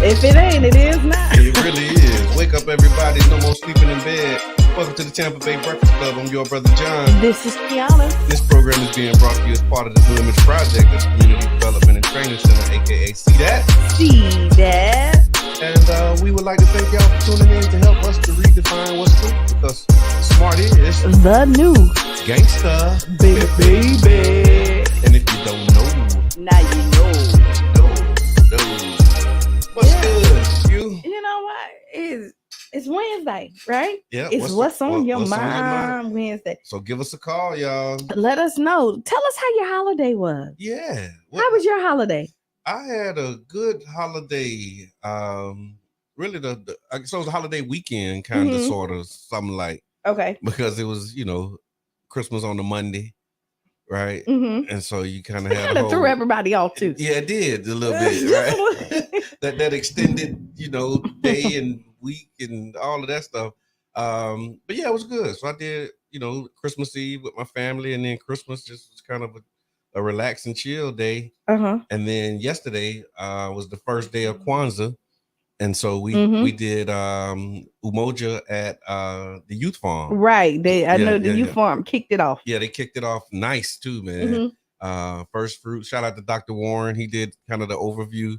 If it ain't, it is not. It really is. Wake up, everybody. No more sleeping in bed. Welcome to the Tampa Bay Breakfast Club. I'm your brother, John. This is Qiana. This program is being brought to you as part of the New Image Project, the Community Development and Training Center, a.k.a. See That. See that. And we would like to thank y'all for tuning in to help us to redefine what's true, because smart is The new gangsta, baby. And if you don't know, Now you know. What's good? You know what? It's Wednesday, right? Yeah. It's what's on your mind Wednesday. So give us a call, y'all. Let us know. Tell us how your holiday was. Yeah. How was your holiday? I had a good holiday. Really, so it was a holiday weekend, kind of, sort of, something like. Okay. Because it was, Christmas on the Monday, right? Mm-hmm. And so you kind of had kind of threw everybody off too. Yeah, it did a little bit, right? that extended, day and week and all of that stuff. But yeah, it was good. So I did, Christmas Eve with my family, and then Christmas just was kind of a relax and chill day. And then yesterday was the first day of Kwanzaa. And so we did Umoja at the youth farm. Right. I know the youth farm kicked it off. Yeah, they kicked it off nice too, man. First fruit. Shout out to Dr. Warren. He did kind of the overview.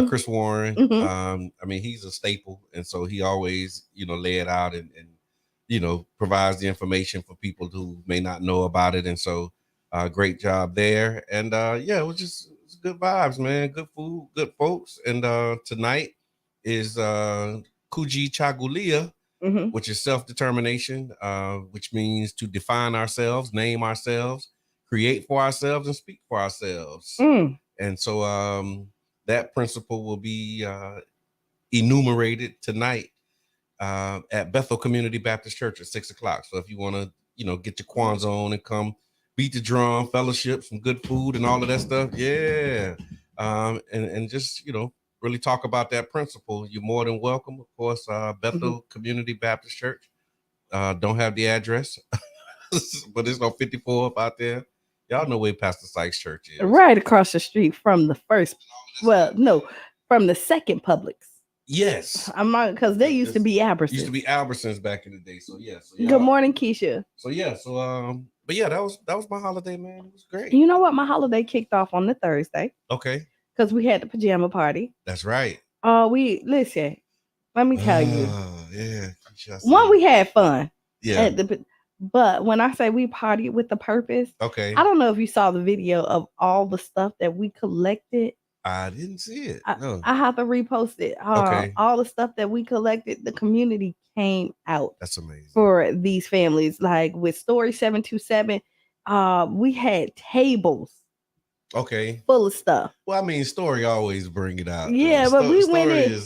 Chris Warren. I mean, he's a staple, and so he always, lay it out and provides the information for people who may not know about it. And so great job there. And it was good vibes, man. Good food, good folks. And tonight is Kuji Chagulia, which is self-determination, which means to define ourselves, name ourselves, create for ourselves, and speak for ourselves. And so that principle will be enumerated tonight at Bethel Community Baptist Church at 6:00. So if you want to, get your Kwanzaa on and come beat the drum, fellowship, some good food and all of that stuff. Yeah. And just, really talk about that principle. You're more than welcome. Of course, Bethel Community Baptist Church. Don't have the address, but it's on 54 up out there. Y'all know where Pastor Sykes Church is. Right across the street from the first. Well, no, from the second Publix. Yes. I'm not, because they used to be Albertsons. Used to be Albertsons back in the day. So yeah. Good morning, Keisha. So yeah. But yeah, that was my holiday, man. It was great. You know what? My holiday kicked off on the Thursday. Okay. Because we had the pajama party. That's right. Listen, let me tell you. Yeah. One, we had fun. Yeah. But when I say we partied with a purpose, okay. I don't know if you saw the video of all the stuff that we collected. I didn't see it. No. I have to repost it. Okay. All the stuff that we collected, the community came out. That's amazing. For these families, like with Story 727, we had tables. Okay. Full of stuff. Well, I mean, Story always bring it out. Yeah, but we went in.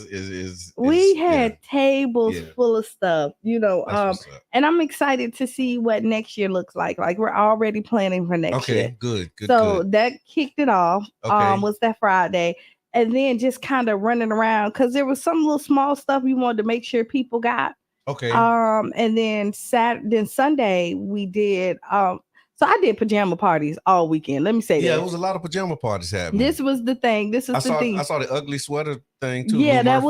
We had tables full of stuff, and I'm excited to see what next year looks like. Like, we're already planning for next year. Okay, good. So that kicked it off. Was that Friday, and then just kind of running around because there was some little small stuff we wanted to make sure people got. Okay. And then Sunday we did. So I did pajama parties all weekend. Let me say that. Yeah, it was a lot of pajama parties happening. This was the thing. I saw the ugly sweater thing too. Yeah, that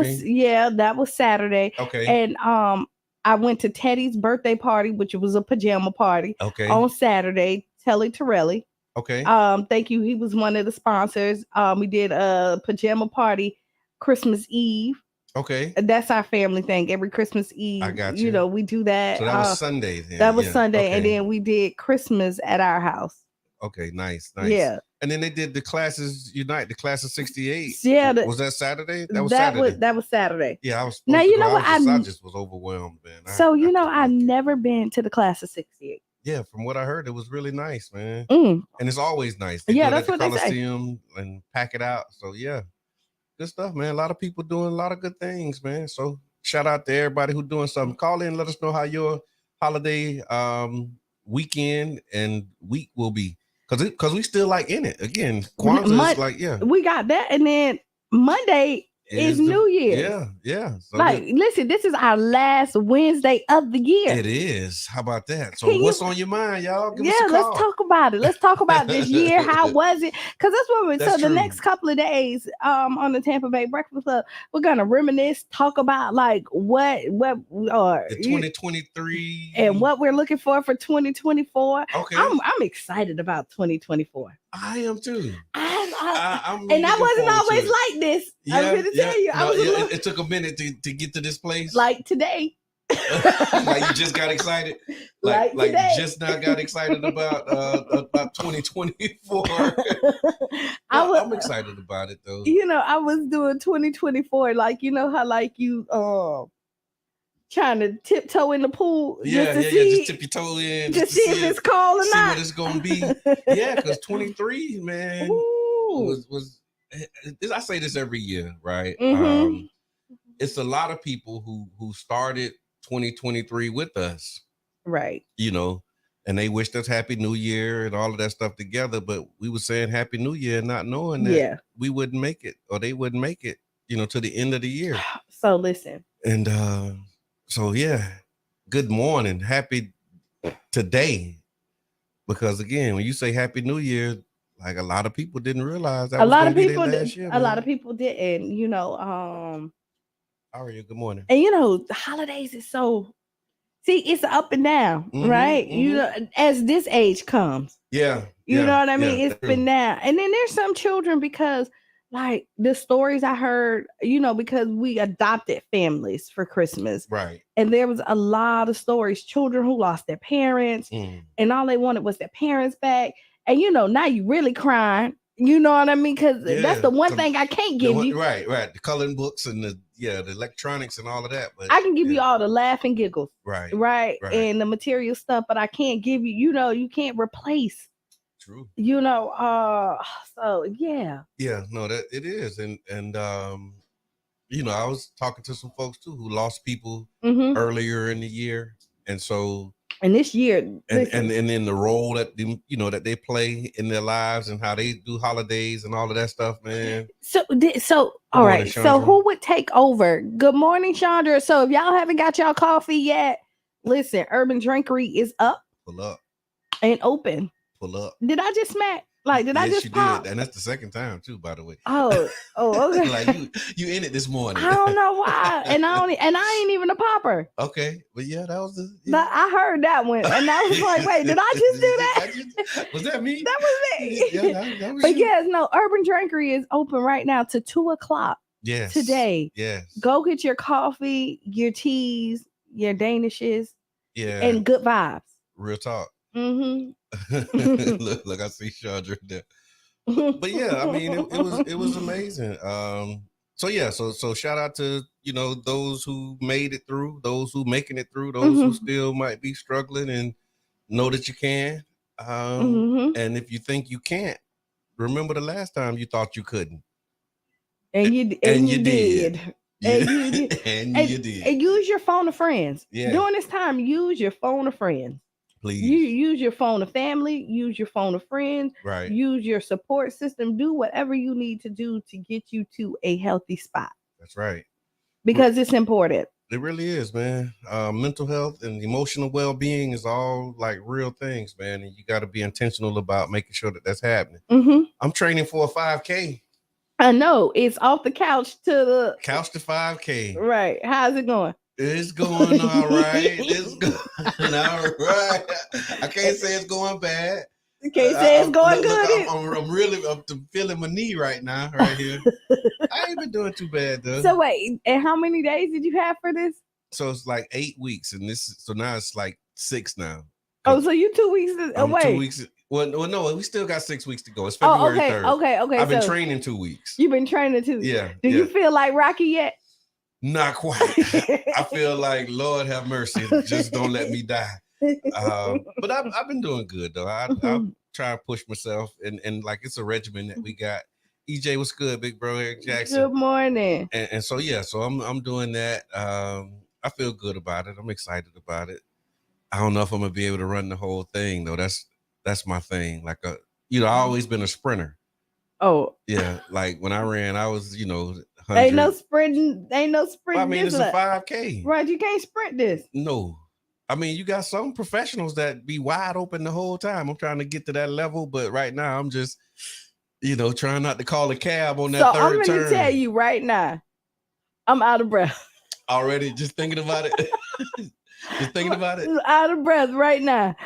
was Saturday. Okay. And I went to Teddy's birthday party, which was a pajama party. Okay. On Saturday, Telly Torelli. Okay. Thank you. He was one of the sponsors. We did a pajama party Christmas Eve. Okay. That's our family thing. Every Christmas Eve, I got you. We do that. So that was Sunday then. That was Sunday. Okay. And then we did Christmas at our house. Okay, nice. Yeah. And then they did the Classes Unite, the Class of 68. Yeah. Was that Saturday? That was Saturday. That was Saturday. Yeah, I was now, you know what? I just was overwhelmed, man. I've never been to the Class of 68. Yeah, from what I heard, it was really nice, man. And it's always nice. They do that's it at what the they say. Coliseum and pack it out. So yeah. Good stuff, man. A lot of people doing a lot of good things, man. So shout out to everybody who's doing something. Call in, let us know how your holiday weekend and week will be. Because we still like in it. Again, Kwanzaa is like, yeah. We got that. And then Monday, It's New Year's. Yeah. So listen, this is our last Wednesday of the year. It is. How about that? So what's on your mind, y'all? Give us a call. Let's talk about it. Let's talk about this year. How was it? Because that's what we're. So the next couple of days, on the Tampa Bay Breakfast Club, we're gonna reminisce, talk about like what or 2023 and what we're looking for 2024. Okay, I'm excited about 2024. I am too. I'm and I wasn't always like this. Yeah, I'm going to tell you. It took a minute to get to this place. Like today. Like you just got excited. Like you just now got excited about 2024. I'm excited about it though. I was doing 2024, like how like you trying to tiptoe in the pool. Just tip your toe in. Just see if it's cold or see not. What it's gonna be. Yeah, because 23, man, was I say this every year, right? Mm-hmm. It's a lot of people who started 2023 with us, right? And they wished us Happy New Year and all of that stuff together, but we were saying Happy New Year, not knowing that we wouldn't make it, or they wouldn't make it, to the end of the year. So listen, and so yeah, good morning, happy today, because again, when you say Happy New Year, like a lot of people didn't realize that a lot of people a lot of people didn't. How are you? Good morning. And the holidays is so. See, it's up and down, right? Mm-hmm. As this age comes. Yeah. You know what I mean? It's been down. And then there's some children, because like the stories I heard, because we adopted families for Christmas. Right. And there was a lot of stories, children who lost their parents and all they wanted was their parents back. And now you really crying. You know what I mean? Because that's the one thing I can't give you. Right. The coloring books and the electronics and all of that. But I can give you all the laugh and giggles. Right. And the material stuff, but I can't give you, you can't replace. True. So yeah. Yeah, no, that it is. And I was talking to some folks too who lost people earlier in the year. And so and this year, and then the role that that they play in their lives and how they do holidays and all of that stuff, man. So all right. So who would take over? Good morning, Chandra. So if y'all haven't got y'all coffee yet, listen, Urban Drinkery is up. Pull up. And open. Pull up. Did I just smack? Like, did I just pop? Did. And that's the second time too, by the way. Oh, okay. Like you in it this morning. I don't know why. And I ain't even a popper. Okay. But yeah, that was But I heard that one. And I was like, wait, did I just do that? Was that me? That was me. Yeah, that was but you. yes, no, Urban Drinkery is open right now to 2:00. Yes. Today. Yes. Go get your coffee, your teas, your Danishes. Yeah. And good vibes. Real talk. Mm-hmm. look, I see Chandra there. But yeah, I mean, it was amazing. So shout out to those who made it through, those who making it through, those who still might be struggling, and know that you can. And if you think you can't, remember the last time you thought you couldn't, and you did. And you did. And use your phone to friends. Yeah. During this time, use your phone to friends. Please. You use your phone to family, use your phone to friends, right? Use your support system. Do whatever you need to do to get you to a healthy spot. That's right. Because it's important. It really is, man. Mental health and emotional well-being is all like real things, man. And you got to be intentional about making sure that that's happening. Mm-hmm. I'm training for a 5K. I know. It's off the couch to the 5K. Right. How's it going? It's going all right. It's going all right. I can't say it's going bad. You can't say it's going good. I'm really feeling my knee right now, right here. I ain't been doing too bad though. So wait, and how many days did you have for this? So it's like 8 weeks, and so now it's like 6 now. Oh, so you 2 weeks away? 2 weeks. Well, no, we still got 6 weeks to go. It's February 3rd. Okay. I've been training 2 weeks. You've been training 2 weeks. Yeah. Do you feel like Rocky yet? Not quite. I feel like Lord have mercy, just don't let me die. But I've been doing good though. I try to push myself, and like it's a regimen that we got. EJ, what's good, big bro? Eric Jackson. Good morning. And so yeah, so I'm doing that. I feel good about it. I'm excited about it. I don't know if I'm gonna be able to run the whole thing though. That's my thing. Like I always been a sprinter. Oh yeah, like when I ran, I was Ain't no sprinting. I mean, it's a 5K. Right, you can't sprint this. No. I mean, you got some professionals that be wide open the whole time. I'm trying to get to that level, but right now I'm just, trying not to call a cab on that third turn. I'm going to tell you right now, I'm out of breath. Already just thinking about it? Just thinking about it? Out of breath right now.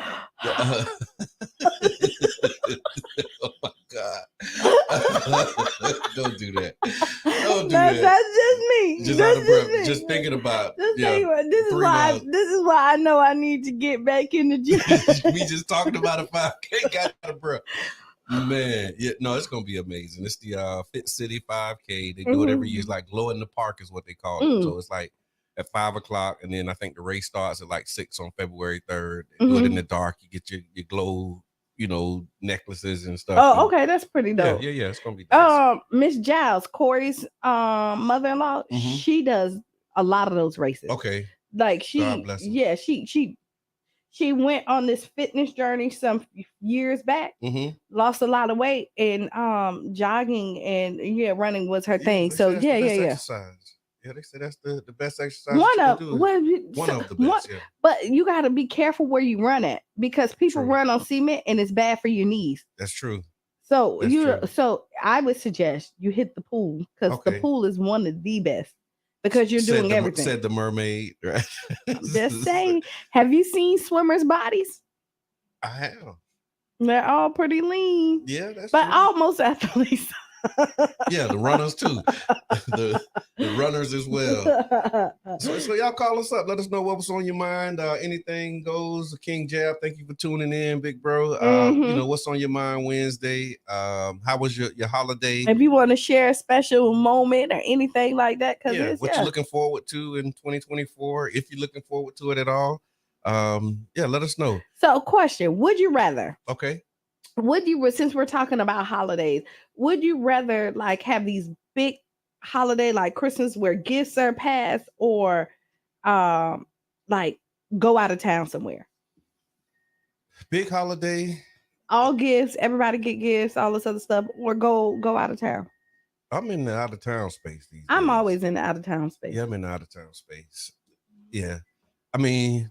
Oh my God. Don't do that. Don't do that. That's just me. Just out of breath. Just thinking about this is why I know I need to get back in the gym. We just talking about a 5K, got out of breath. Man, yeah, no, it's gonna be amazing. It's the Fit City 5K. They do it every year. It's like glow in the park is what they call it. So it's like at 5:00, and then I think the race starts at like 6 on February 3rd. They do it in the dark. You get your glow, necklaces and stuff. Oh, okay, that's pretty dope. Yeah, it's gonna be nice. Miss Giles, Corey's mother-in-law, she does a lot of those races. Okay. Like she went on this fitness journey some years back, lost a lot of weight, and jogging and running was her thing. So yeah. Exercise. Yeah, they say that's the best exercise. One of the best. But you got to be careful where you run at, because people run on cement and it's bad for your knees. That's true. So so I would suggest you hit the pool, because the pool is one of the best, because you're doing everything. Said the mermaid, right? Just saying. Have you seen swimmers' bodies? I have. They're all pretty lean. Yeah, that's but true. Almost athletes. Yeah, the runners too. the runners as well. So y'all call us up. Let us know what was on your mind. Anything goes. King Jab, thank you for tuning in, big bro. What's on your mind Wednesday? How was your holiday? If you want to share a special moment or anything like that, what you're looking forward to in 2024, if you're looking forward to it at all. Let us know. So, question: would you rather? Okay. Since we're talking about holidays, would you rather like have these big holiday like Christmas where gifts are passed, or like go out of town somewhere? Big holiday, all gifts, everybody get gifts, all this other stuff, or go out of town? I'm in the out of town space these days. I'm always in the out of town space. Yeah, I'm in the out of town space. Yeah. I mean,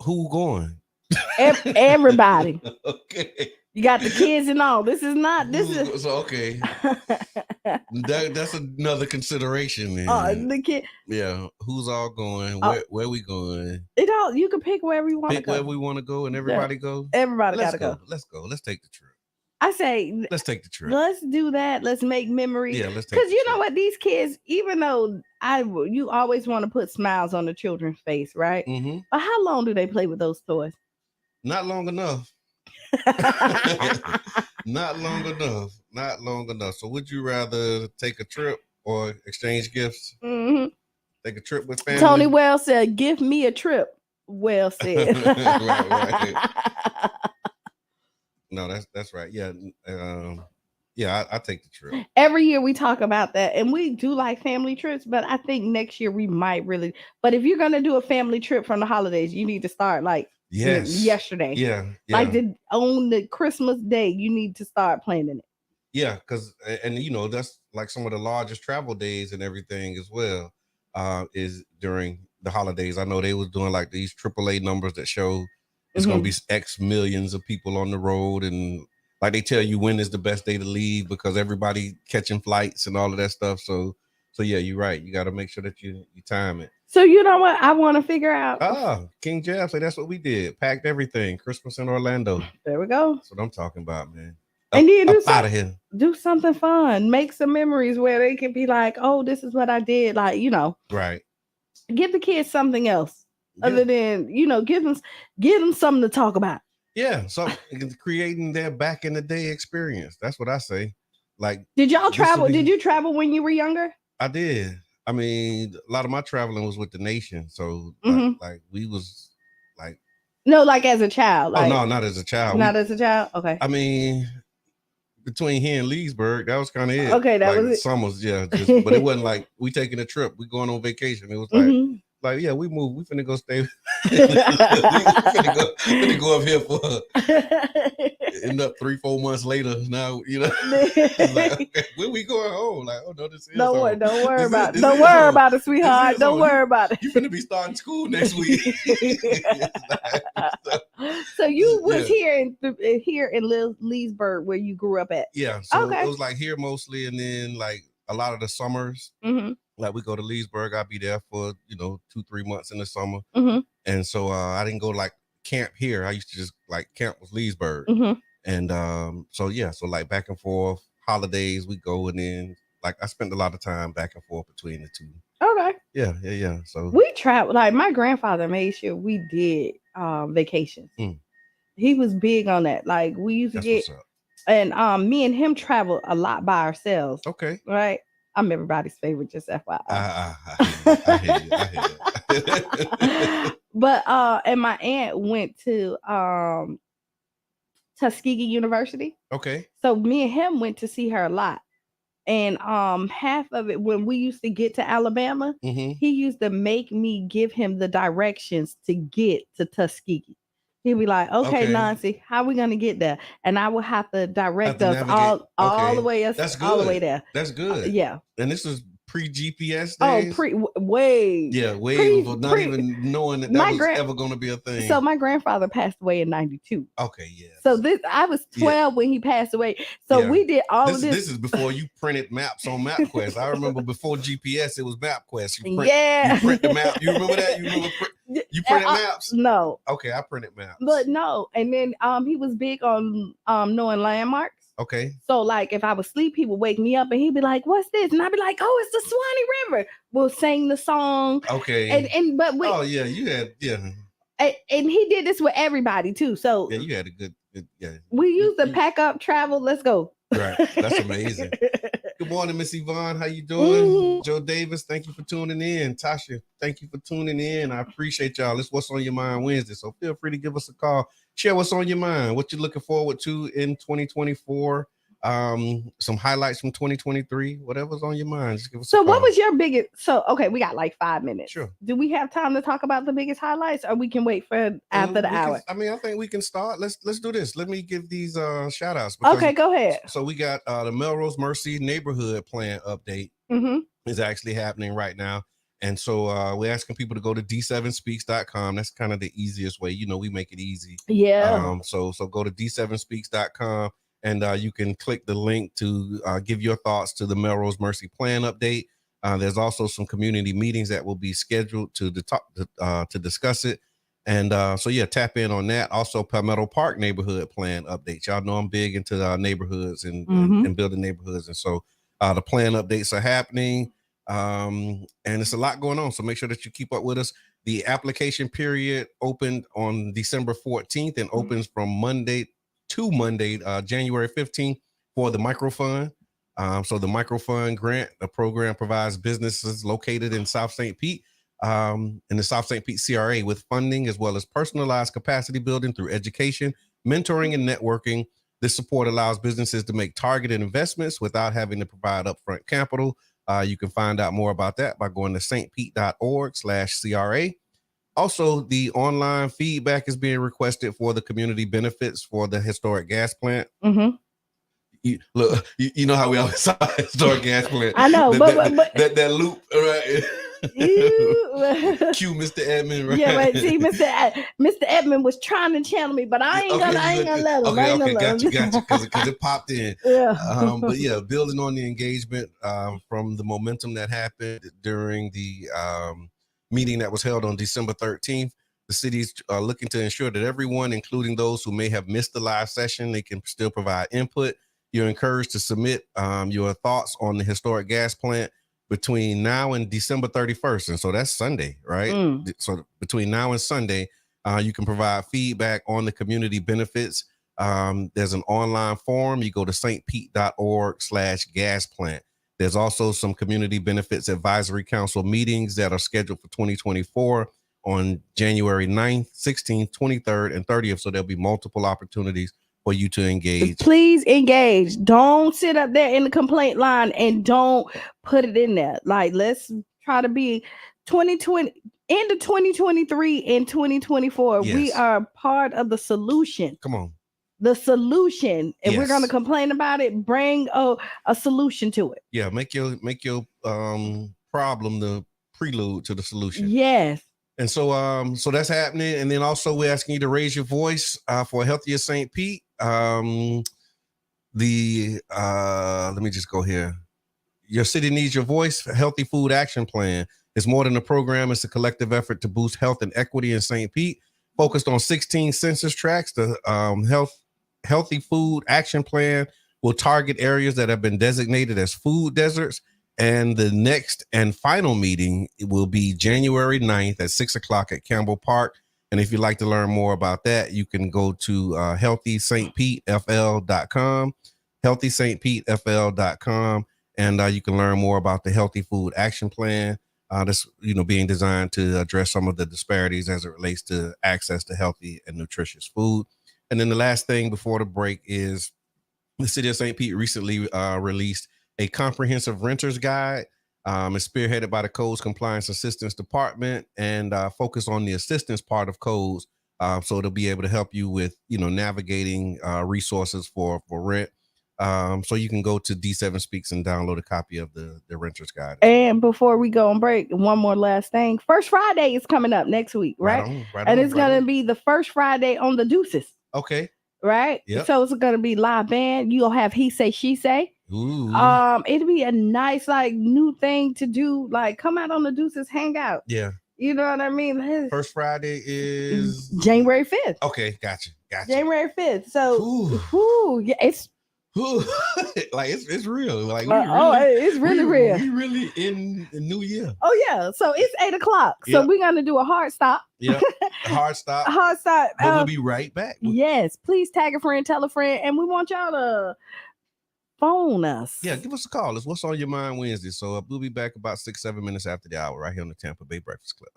who going? Everybody. Okay. You got the kids and all. This is so okay. That's another consideration. The kid. Yeah, who's all going? Where we going? You can pick wherever you want to go. Where we want to go, and everybody go. Everybody gotta go. Let's go. Let's take the trip. I say, let's take the trip. Let's do that. Let's make memories. Yeah, let's take. Because you know what, these kids, even though you always want to put smiles on the children's face, right? Mm-hmm. But how long do they play with those toys? Not long enough. Not long enough. So would you rather take a trip or exchange gifts? Mm-hmm. Take a trip with family? Tony Wells said, give me a trip. Well said. right. No, that's right. Yeah. I take the trip. Every year we talk about that, and we do like family trips, but I think next year we might really. But if you're going to do a family trip from the holidays, you need to start like yesterday. Yeah. Like on the Christmas day, you need to start planning it. Yeah, because that's like some of the largest travel days and everything as well. Is during the holidays. I know they was doing like these AAA numbers that show it's going to be X millions of people on the road, and like they tell you when is the best day to leave because everybody catching flights and all of that stuff. So yeah, you're right. You got to make sure that you time it. So you know what I want to figure out? King Jab say that's what we did. Packed everything. Christmas in Orlando. There we go. That's what I'm talking about, man. And then out of here. Do something fun. Make some memories where they can be like, oh, this is what I did. Like, Right. Give the kids something else other than, give them something to talk about. Yeah. So creating their back in the day experience. That's what I say. Like, did y'all travel? Did you travel when you were younger? I did. I mean, a lot of my traveling was with the nation. So like we was like. No, like as a child. Like, no, not as a child. Not as a child. Okay. I mean, between here and Leesburg, that was kind of it. Okay, that like, was it. Summers, but it wasn't like we taking a trip. We going on vacation. It was like like, yeah, we moved. We finna go stay. we finna go up here for. End up 3-4 months later. Now it's like, okay, when we going home? Like, oh no, this is home. Don't worry about it. Don't worry about it, sweetheart. Don't worry about it. You finna be starting school next week. So you was here in Leesburg where you grew up at. Yeah, so it was like here mostly, and then like a lot of the summers, like we go to Leesburg. I'll be there for 2-3 months in the summer, and so I didn't go like camp here. I used to just like camp with Leesburg, and so like back and forth holidays we go, and then like I spent a lot of time back and forth between the two. Okay. Yeah. So we traveled. Like my grandfather made sure we did vacations. He was big on that. Like we used to get, and me and him traveled a lot by ourselves. Okay. Right. I'm everybody's favorite, just FYI. I hear you. But and my aunt went to Tuskegee University. Okay. So me and him went to see her a lot. And half of it, when we used to get to Alabama, he used to make me give him the directions to get to Tuskegee. He'd be like, okay, Nancy, how are we gonna get there? And I would have to direct us all the way all the way there. That's good. Yeah. And this is pre-GPS days? Way. Yeah, way before, not even knowing that was ever going to be a thing. So my grandfather passed away in 92. Okay, yeah. So I was 12 when he passed away. So we did all of this. This is before you printed maps on MapQuest. I remember before GPS, it was MapQuest. You print the map. You remember that? You printed maps? No. Okay, I printed maps. But no. And then he was big on knowing landmarks. Okay. So like if I was asleep, he would wake me up and he'd be like, "What's this?" And I'd be like, "Oh, it's the Swanee River." We'll sing the song. Okay. Oh yeah, you had And he did this with everybody too. So yeah, you had a good We used to pack up, travel. Let's go. Right. That's amazing. Good morning, Miss Yvonne. How you doing? Joe Davis, thank you for tuning in. Tasha, thank you for tuning in. I appreciate y'all. It's What's on Your Mind Wednesday. So feel free to give us a call. Share what's on your mind, what you're looking forward to in 2024. Some highlights from 2023, whatever's on your mind. Just give us a call. What was your biggest? Okay, we got like 5 minutes. Sure. Do we have time to talk about the biggest highlights, or we can wait for after the hour? I think we can start. Let's do this. Let me give these shout outs. Okay, go ahead. So we got the Melrose Mercy neighborhood plan update is actually happening right now. And so we're asking people to go to d7speaks.com. That's kind of the easiest way. We make it easy. Yeah. So go to d7speaks.com and you can click the link to give your thoughts to the Melrose Mercy Plan update. There's also some community meetings that will be scheduled to discuss it. And tap in on that. Also, Palmetto Park neighborhood plan updates. Y'all know I'm big into neighborhoods and building neighborhoods. And so the plan updates are happening. And it's a lot going on. So make sure that you keep up with us. The application period opened on December 14th and opens from Monday to Monday, January 15th for the microfund. So the microfund grant, the program provides businesses located in South St. Pete, in the South St. Pete CRA with funding as well as personalized capacity building through education, mentoring, and networking. This support allows businesses to make targeted investments without having to provide upfront capital. You can find out more about that by going to stpete.org/CRA. Also, the online feedback is being requested for the community benefits for the historic gas plant. You know how we always saw historic gas plant. I know, but that loop, right? Cue Mr. Edmund, right? Yeah, but see, Mr. Edmund was trying to channel me, but I ain't gonna let him. Okay, got you, because it popped in. Yeah. But yeah, building on the engagement from the momentum that happened during the meeting that was held on December 13th. The city's looking to ensure that everyone, including those who may have missed the live session, they can still provide input. You're encouraged to submit your thoughts on the historic gas plant between now and December 31st. And so that's Sunday, right? So between now and Sunday, you can provide feedback on the community benefits. There's an online form. You go to stpete.org/gas plant. There's also some community benefits advisory council meetings that are scheduled for 2024 on January 9th, 16th, 23rd, and 30th. So there'll be multiple opportunities for you to engage. Please engage. Don't sit up there in the complaint line and don't put it in there. Like, let's try to be 2020. End of 2023 and 2024, Yes. we are part of the solution. Come on. The solution. And we're Yes. going to complain about it. Bring a solution to it. Yeah, make your problem the prelude to the solution. Yes. And so that's happening. And then also we're asking you to raise your voice for a healthier St. Pete. Let me just go here. Your city needs your voice. Healthy Food Action Plan. It's more than a program. It's a collective effort to boost health and equity in St. Pete. Focused on 16 census tracts, the Healthy Food Action Plan will target areas that have been designated as food deserts. And the next and final meeting will be January 9th at 6 o'clock at Campbell Park. And if you'd like to learn more about that, you can go to healthystpetefl.com, healthystpetefl.com. And you can learn more about the Healthy Food Action Plan. That's being designed to address some of the disparities as it relates to access to healthy and nutritious food. And then the last thing before the break is the city of St. Pete recently released a comprehensive renter's guide. It's spearheaded by the Codes Compliance Assistance Department and focus on the assistance part of codes. So it'll be able to help you with navigating resources for rent. So you can go to D7 Speaks and download a copy of the renter's guide. And before we go on break, one more last thing. First Friday is coming up next week, right? And it's going to be the first Friday on the Deuces. Okay. Right? Yep. So it's going to be live band. You'll have He Say, She Say. Ooh. It'll be a nice, new thing to do. Come out on the Deuces, hang out. Yeah. You know what I mean? First Friday is January 5th. Okay, gotcha. January 5th. So, yeah, it's it's real. It's really real. We really in the new year. Oh yeah. So it's 8 o'clock. So we're gonna do a hard stop. Yeah. Hard stop. But we'll be right back. Yes. Please tag a friend, tell a friend, and we want y'all to phone us. Yeah, give us a call. It's What's on Your Mind Wednesday. So we'll be back about 6-7 minutes after the hour right here on the Tampa Bay Breakfast Club.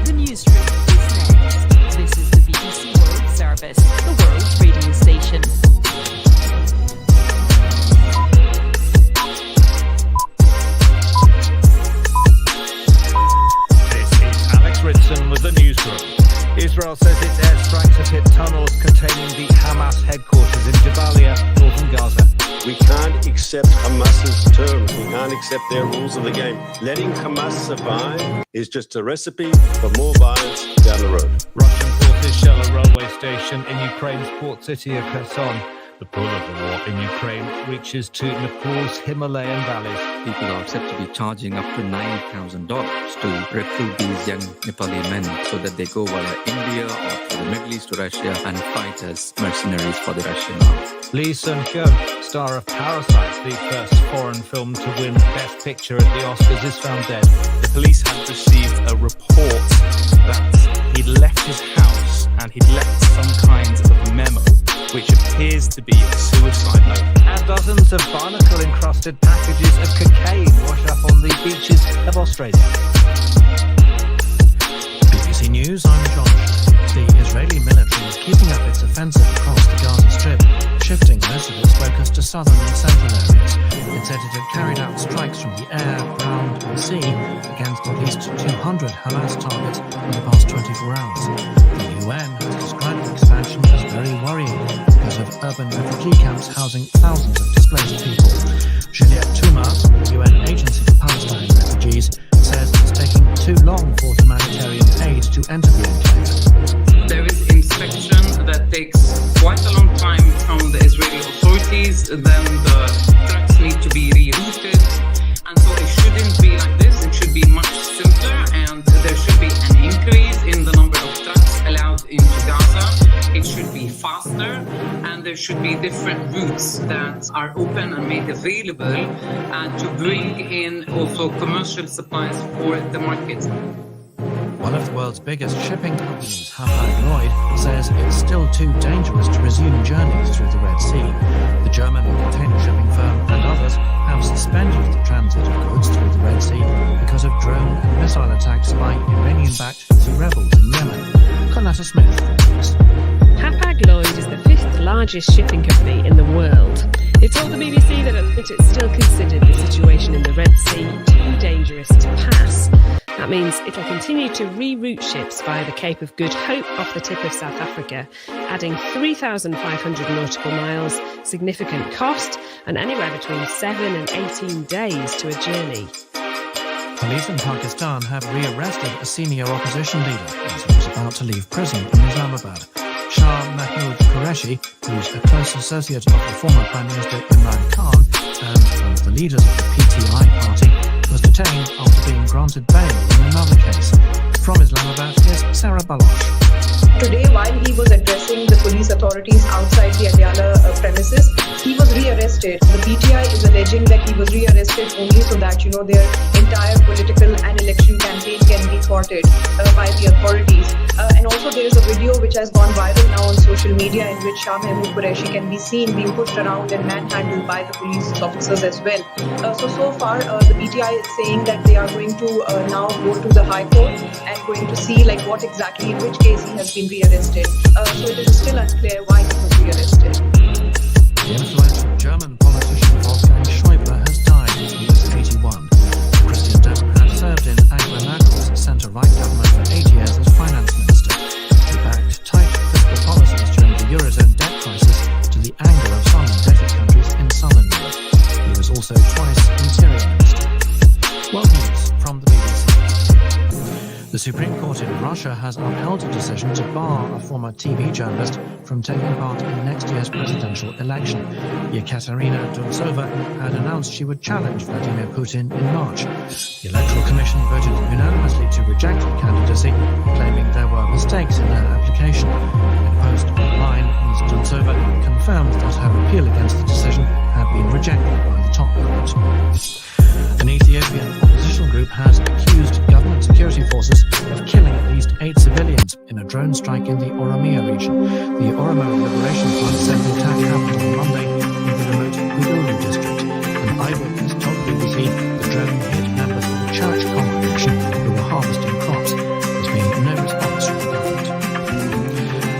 The newsroom is next. This is the BBC World Service, the world's radio station. This is Alex Ritson with the newsroom. Israel says its airstrikes have hit tunnels containing the Hamas headquarters in Jabalia, northern Gaza. We can't accept Hamas's terms. We can't accept their rules of the game. Letting Hamas survive is just a recipe for more violence down the road. Russian forces shell a railway station in Ukraine's port city of Kherson. The pull of the war in Ukraine reaches to Nepal's Himalayan valleys. People are said to be charging up to $9,000 to recruit these young Nepali men so that they go via India or to the Middle East to Russia and fight as mercenaries for the Russian army. Lee Sun-hyun, star of Parasite, the first foreign film to win Best Picture at the Oscars, is found dead. The police had received a report that he'd left his house and he'd left some kind of memo, which appears to be a suicide note. And dozens of barnacle-encrusted packages of cocaine wash up on the beaches of Australia. BBC News, I'm John. The Israeli military is keeping up its offensive across the Gaza Strip, shifting most of its focus to southern and central areas. It said it had carried out strikes from the air, ground and sea against at least 200 Hamas targets in the past 24 hours. The UN has described the expansion as very worrying because of urban refugee camps housing thousands of displaced people. Juliette Toumas, the UN Agency for Palestine Refugees, says it's taking too long for humanitarian aid to enter the enclave. There is inspection that takes quite a long time from the Israeli authorities. Then the trucks need to be rerouted. And so it shouldn't be like this. It should be much simpler. And there should be an increase in the number of trucks allowed into Gaza. It should be faster. And there should be different routes that are open and made available to bring in also commercial supplies for the market. One of the world's biggest shipping companies, Hapag-Lloyd, says it's still too dangerous to resume journeys through the Red Sea. The German container shipping firm and others have suspended the transit of goods through the Red Sea because of drone and missile attacks by Iranian-backed Houthi rebels in Yemen. Conata Smith reports. Hapag-Lloyd is the 5th largest shipping company in the world. It told the BBC that it's still considered the situation in the Red Sea dangerous to pass. That means it'll continue to reroute ships via the Cape of Good Hope off the tip of South Africa, adding 3,500 nautical miles, significant cost, and anywhere between 7 and 18 days to a journey. Police in Pakistan have rearrested a senior opposition leader as he was about to leave prison in Islamabad. Shah Mahmood Qureshi, who's a close associate of the former Prime Minister Imran Khan and one of the leaders of the PTI party, was detained after being granted bail in another case. From Islamabad, here's Sarah Baloch. Today, while he was addressing the police authorities outside the Adiala premises, he was rearrested. The PTI is alleging that he was rearrested only so that, their entire political and election campaign can be thwarted by the authorities. And also there is a video which has gone viral now on social media in which Shah Mahmood Qureshi can be seen being pushed around and manhandled by the police officers as well. So far, the PTI is saying that they are going to now go to the High Court and going to see what exactly, in which case he has been rearrested. So it is still unclear why he was rearrested. The influential German politician Wolfgang Schäuble has died at the age of 81. The Christian Democrat served in Angela Merkel's centre-right government for 8 years as finance minister. He backed tight fiscal policies during the Eurozone debt crisis to the anger of some indebted countries in southern Europe. He was also twice interior minister. World News from the BBC. The Supreme Court in Russia has upheld a decision to bar a former TV journalist from taking part in next year's presidential election. Yekaterina Duntsova had announced she would challenge Vladimir Putin in March. The Electoral Commission voted unanimously to reject her candidacy, claiming there were mistakes in her application. In a post online, Ms. Duntsova confirmed that her appeal against the decision had been rejected by the top court. An Ethiopian opposition group has accused government security forces of killing at least 8 civilians in a drone strike in the Oromia region. The Oromo Liberation Front said the attack happened on Monday in the remote Guduru district. An eyewitness told BBC the drone hit members of a church congregation who were harvesting crops. There's been no response from the government.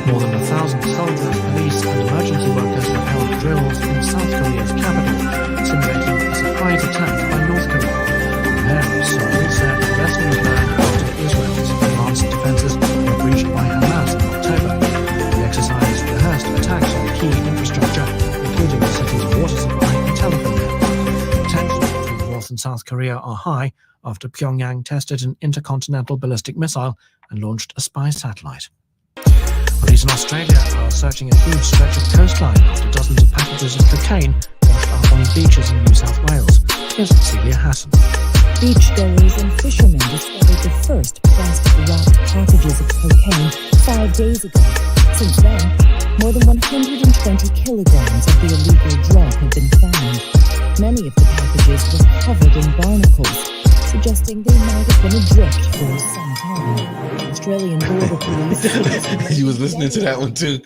More than 1,000 soldiers, police and emergency workers have held drills in South Korea's capital, simulating a surprise attack by North Korea. The mayor of Seoul said the lessons learned after Israel's advanced defences were breached by Hamas in October. The exercise rehearsed attacks on key infrastructure, including the city's water supply and telephone network. Tensions between North and South Korea are high after Pyongyang tested an intercontinental ballistic missile and launched a spy satellite. Police in Australia are searching a huge stretch of coastline after dozens of packages of cocaine washed up on beaches in New South Wales. Here's Celia Hassan. Beachgoers and fishermen discovered the first plastic-wrapped packages of cocaine 5 days ago. Since then, more than 120 kilograms of the illegal drug have been found. Many of the packages were covered in barnacles, suggesting they might have been adrift for some time. Australian Border Police. You was listening to that one too.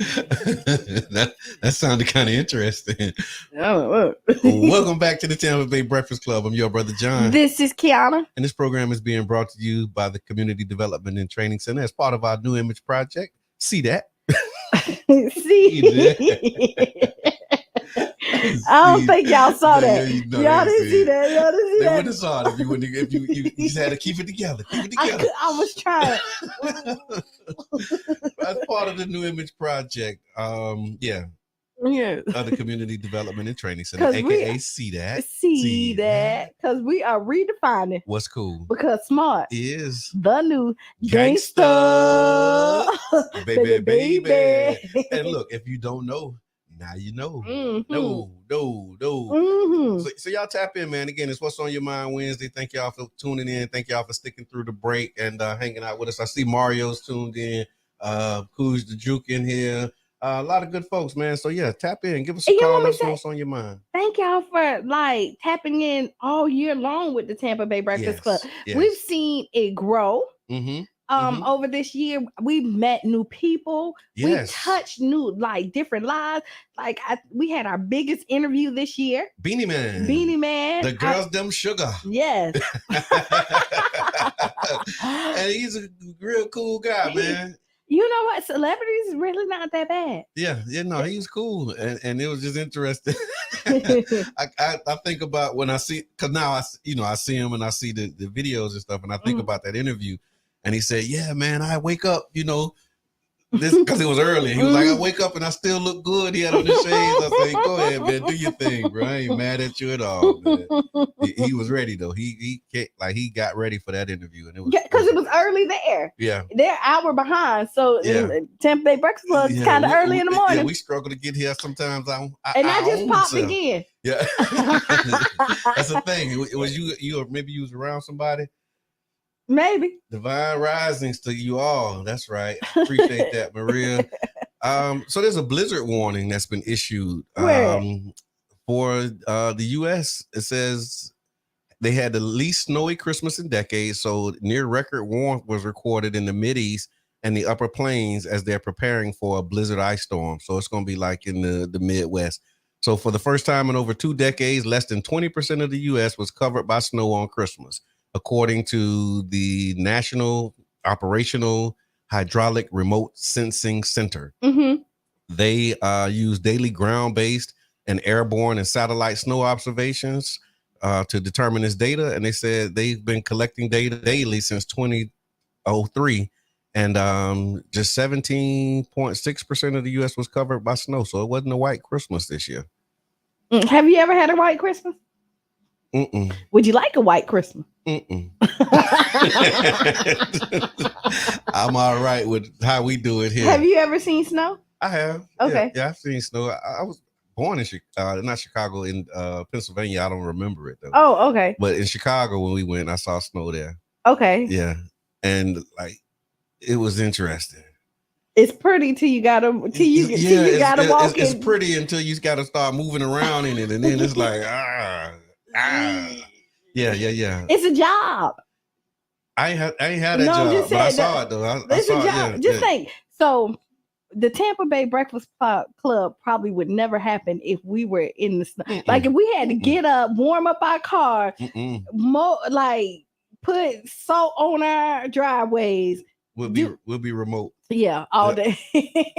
that sounded kind of interesting. Welcome back to the Tampa Bay Breakfast Club. I'm your brother John. This is Qiana. And this program is being brought to you by the Community Development and Training Center as part of our New Image Project. See that? I don't think y'all saw that. Y'all didn't see that. They wouldn't have saw it if you just had to keep it together. I was trying. That's part of the New Image Project. Yeah. Other Community Development and Training Center, aka See That. See that. Because we are redefining what's cool. Because smart is the new gangster. baby. And look, if you don't know, now you know. Mm-hmm. No. Mm-hmm. So y'all tap in, man. Again, it's What's on Your Mind Wednesday. Thank y'all for tuning in. Thank y'all for sticking through the break and hanging out with us. I see Mario's tuned in. Coos the Juke in here. A lot of good folks, man. So yeah, tap in. Give us a call. Let us know what's on your mind. Thank y'all for tapping in all year long with the Tampa Bay Breakfast Club. Yes. We've seen it grow. Mm-hmm. Over this year, we've met new people. Yes. We touched new, different lives. We had our biggest interview this year. Beanie Man. The girls, them sugar. Yes. And he's a real cool guy, man. You know what? Celebrities is really not that bad. Yeah, no, he's cool. And it was just interesting. I think about when I see, because now I see him and I see the videos and stuff, and I think about that interview, and he said, "Yeah, man, I wake up, this because it was early. He was like, I wake up and I still look good. He had on the shades. I say, go ahead, man, do your thing, bro. I ain't mad at you at all, man." He was ready though. He got ready for that interview, and it was because it was early there. Yeah, they're an hour behind. So Tampa Bay Breakfast Club is kind of early in the morning. Yeah, we struggle to get here sometimes. I just popped again. Yeah, that's the thing. It was you, or maybe you was around somebody. Maybe. Divine risings to you all. That's right. Appreciate that, Maria. So there's a blizzard warning that's been issued for the U.S. It says they had the least snowy Christmas in decades. So near record warmth was recorded in the Mideast and the upper plains as they're preparing for a blizzard ice storm. So it's going to be like in the Midwest. So for the first time in over 2 decades, less than 20% of the U.S. was covered by snow on Christmas, according to the National Operational Hydraulic Remote Sensing Center. Mm-hmm. They use daily ground-based and airborne and satellite snow observations to determine this data. And they said they've been collecting data daily since 2003. And just 17.6% of the U.S. was covered by snow. So it wasn't a white Christmas this year. Have you ever had a white Christmas? Mm-mm. Would you like a white Christmas? Mm-mm. I'm all right with how we do it here. Have you ever seen snow? I have. Okay. Yeah, I've seen snow. I was born in not Chicago, in Pennsylvania. I don't remember it though. Oh, okay. But in Chicago, when we went, I saw snow there. Okay. Yeah, and it was interesting. It's pretty till you gotta walk in. It's pretty until you gotta start moving around in it, and then it's like yeah. It's a job. I ain't had that job, but I saw it though. It's a job. Just think. So the Tampa Bay Breakfast Club probably would never happen if we were in the snow. Like if we had to get up, warm up our car, put salt on our driveways. We'll be remote. Yeah, all day.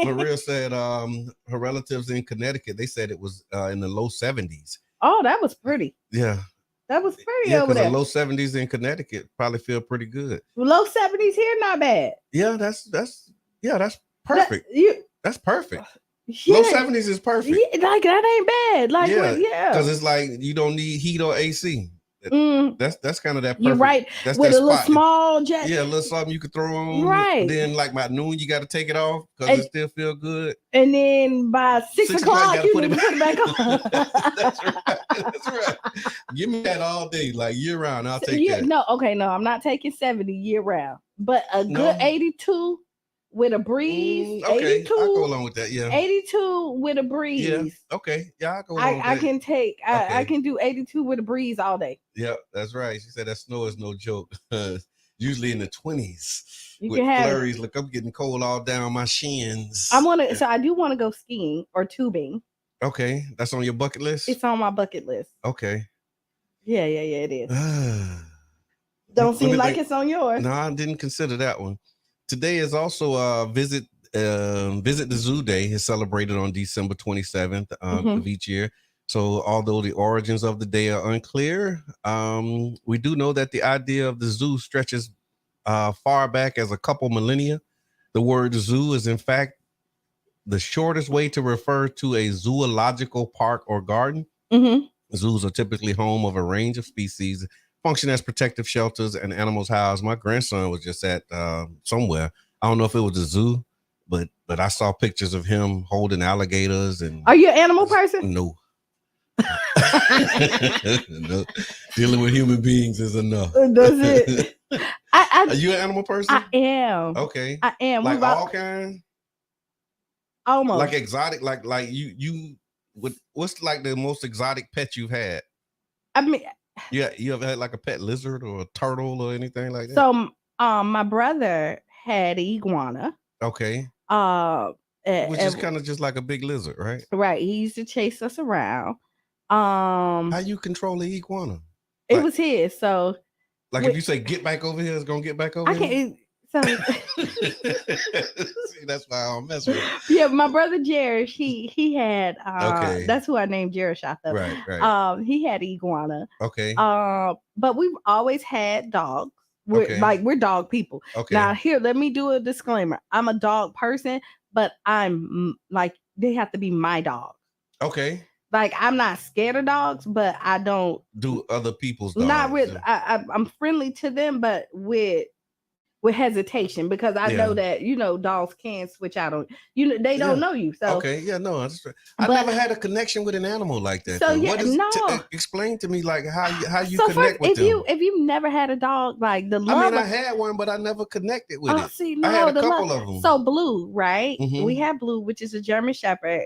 Maria said her relatives in Connecticut, they said it was in the low 70s. Oh, that was pretty. Yeah. That was pretty over there. The low 70s in Connecticut probably feel pretty good. Low 70s here, not bad. Yeah, that's perfect. That's perfect. Yeah. Low 70s is perfect. Yeah, that ain't bad. Because it's like you don't need heat or AC. That's kind of that perfect. You're right. That's with that a little spot. small jacket. Yeah, a little something you could throw on. Right. Then by noon you got to take it off because it still feel good. And then by 6 o'clock you put need to put it back on. That's right. That's right. Give me that all day, like year round. I'll take that. No, I'm not taking 70 year round, but a good 82 with a breeze. Okay, 82, I'll go along with that. Yeah, 82 with a breeze. Yeah, okay, yeah, I'll go along with I that. can take. I can do 82 with a breeze all day. Yeah, that's right. She said that snow is no joke. Usually in the 20s you with can have flurries. Look, I'm getting cold all down my shins. So I do want to go skiing or tubing. Okay, that's on your bucket list. It's on my bucket list. Okay. Yeah, it is. Don't seem like it's on yours. No, I didn't consider that one. Today is also Visit the Zoo Day. Is celebrated on December 27th of each year. So although the origins of the day are unclear, we do know that the idea of the zoo stretches far back as a couple millennia. The word zoo is in fact the shortest way to refer to a zoological park or garden. Zoos are typically home of a range of species, function as protective shelters and animals housed. My grandson was just at somewhere. I don't know if it was a zoo, but I saw pictures of him holding alligators. And are you an animal person? No. No. Dealing with human beings is enough. Does it? Are you an animal person? I am. Okay. I am. Like all kinds? Almost. Like exotic, like you would. What's like the most exotic pet you've had? I mean, yeah, you ever had like a pet lizard or a turtle or anything like that? So, my brother had an iguana. Okay. Which is kind of just like a big lizard, right? Right. He used to chase us around. How you control the iguana? It was his. So, like if you say get back over here, it's gonna get back over here. So see, that's why I don't mess with it. yeah, my brother Jared, he had Okay. that's who I named Jared Shot though. Right. He had iguana. Okay. But we've always had dogs. Okay. We're dog people. Okay. Now here, let me do a disclaimer. I'm a dog person, but I'm like they have to be my dogs. Okay. Like I'm not scared of dogs, but I don't do other people's dogs. Not with I'm friendly to them, but with hesitation because I know that dogs can switch out on they don't know you. So okay, yeah, no, I never had a connection with an animal like that. So what is explain to me like how you so connect first, with them. If you've never had a dog, like the love. I mean, I had one, but I never connected with it. See, I had a couple of them. So Blue, right? Mm-hmm. We have Blue, which is a German Shepherd.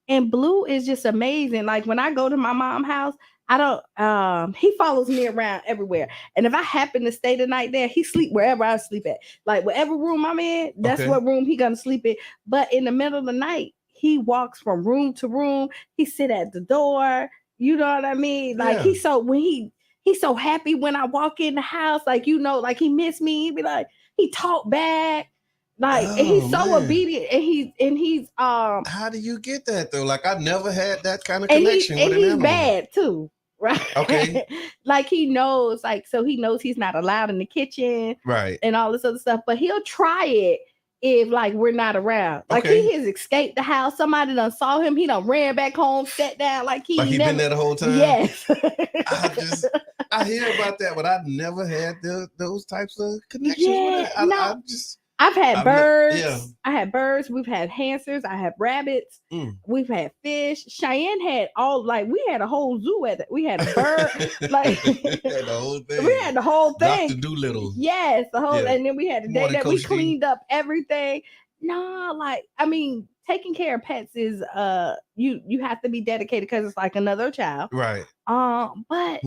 And Blue is just amazing. Like when I go to my mom's house, I don't he follows me around everywhere. And if I happen to stay the night there, he sleep wherever I sleep at. Like whatever room I'm in, that's what room he gonna sleep in. But in the middle of the night, he walks from room to room. He sit at the door. You know what I mean? Like he's so happy when I walk in the house, like like he miss me. He be like, he talk back. Like and he's so obedient, and he's How do you get that though? Like I never had that kind of connection with an he's animal. Bad too, right? Okay. Like he knows, so he knows he's not allowed in the kitchen, right? And all this other stuff, but he'll try it if like we're not around. Like he has escaped the house. Somebody done saw him. He done ran back home, sat down, like he never been there the whole time. Yes. I hear about that, but I never had those types of connections with it. I've had birds. I had birds. We've had hamsters. I had rabbits. We've had fish. Cheyenne had we had a whole zoo at it. We had a bird. Like the whole thing. We had the whole thing. Dr. Doolittle. Yes, the whole. And then we had a day that we cleaned up everything. No, I mean, taking care of pets is you have to be dedicated because it's like another child. Right. But.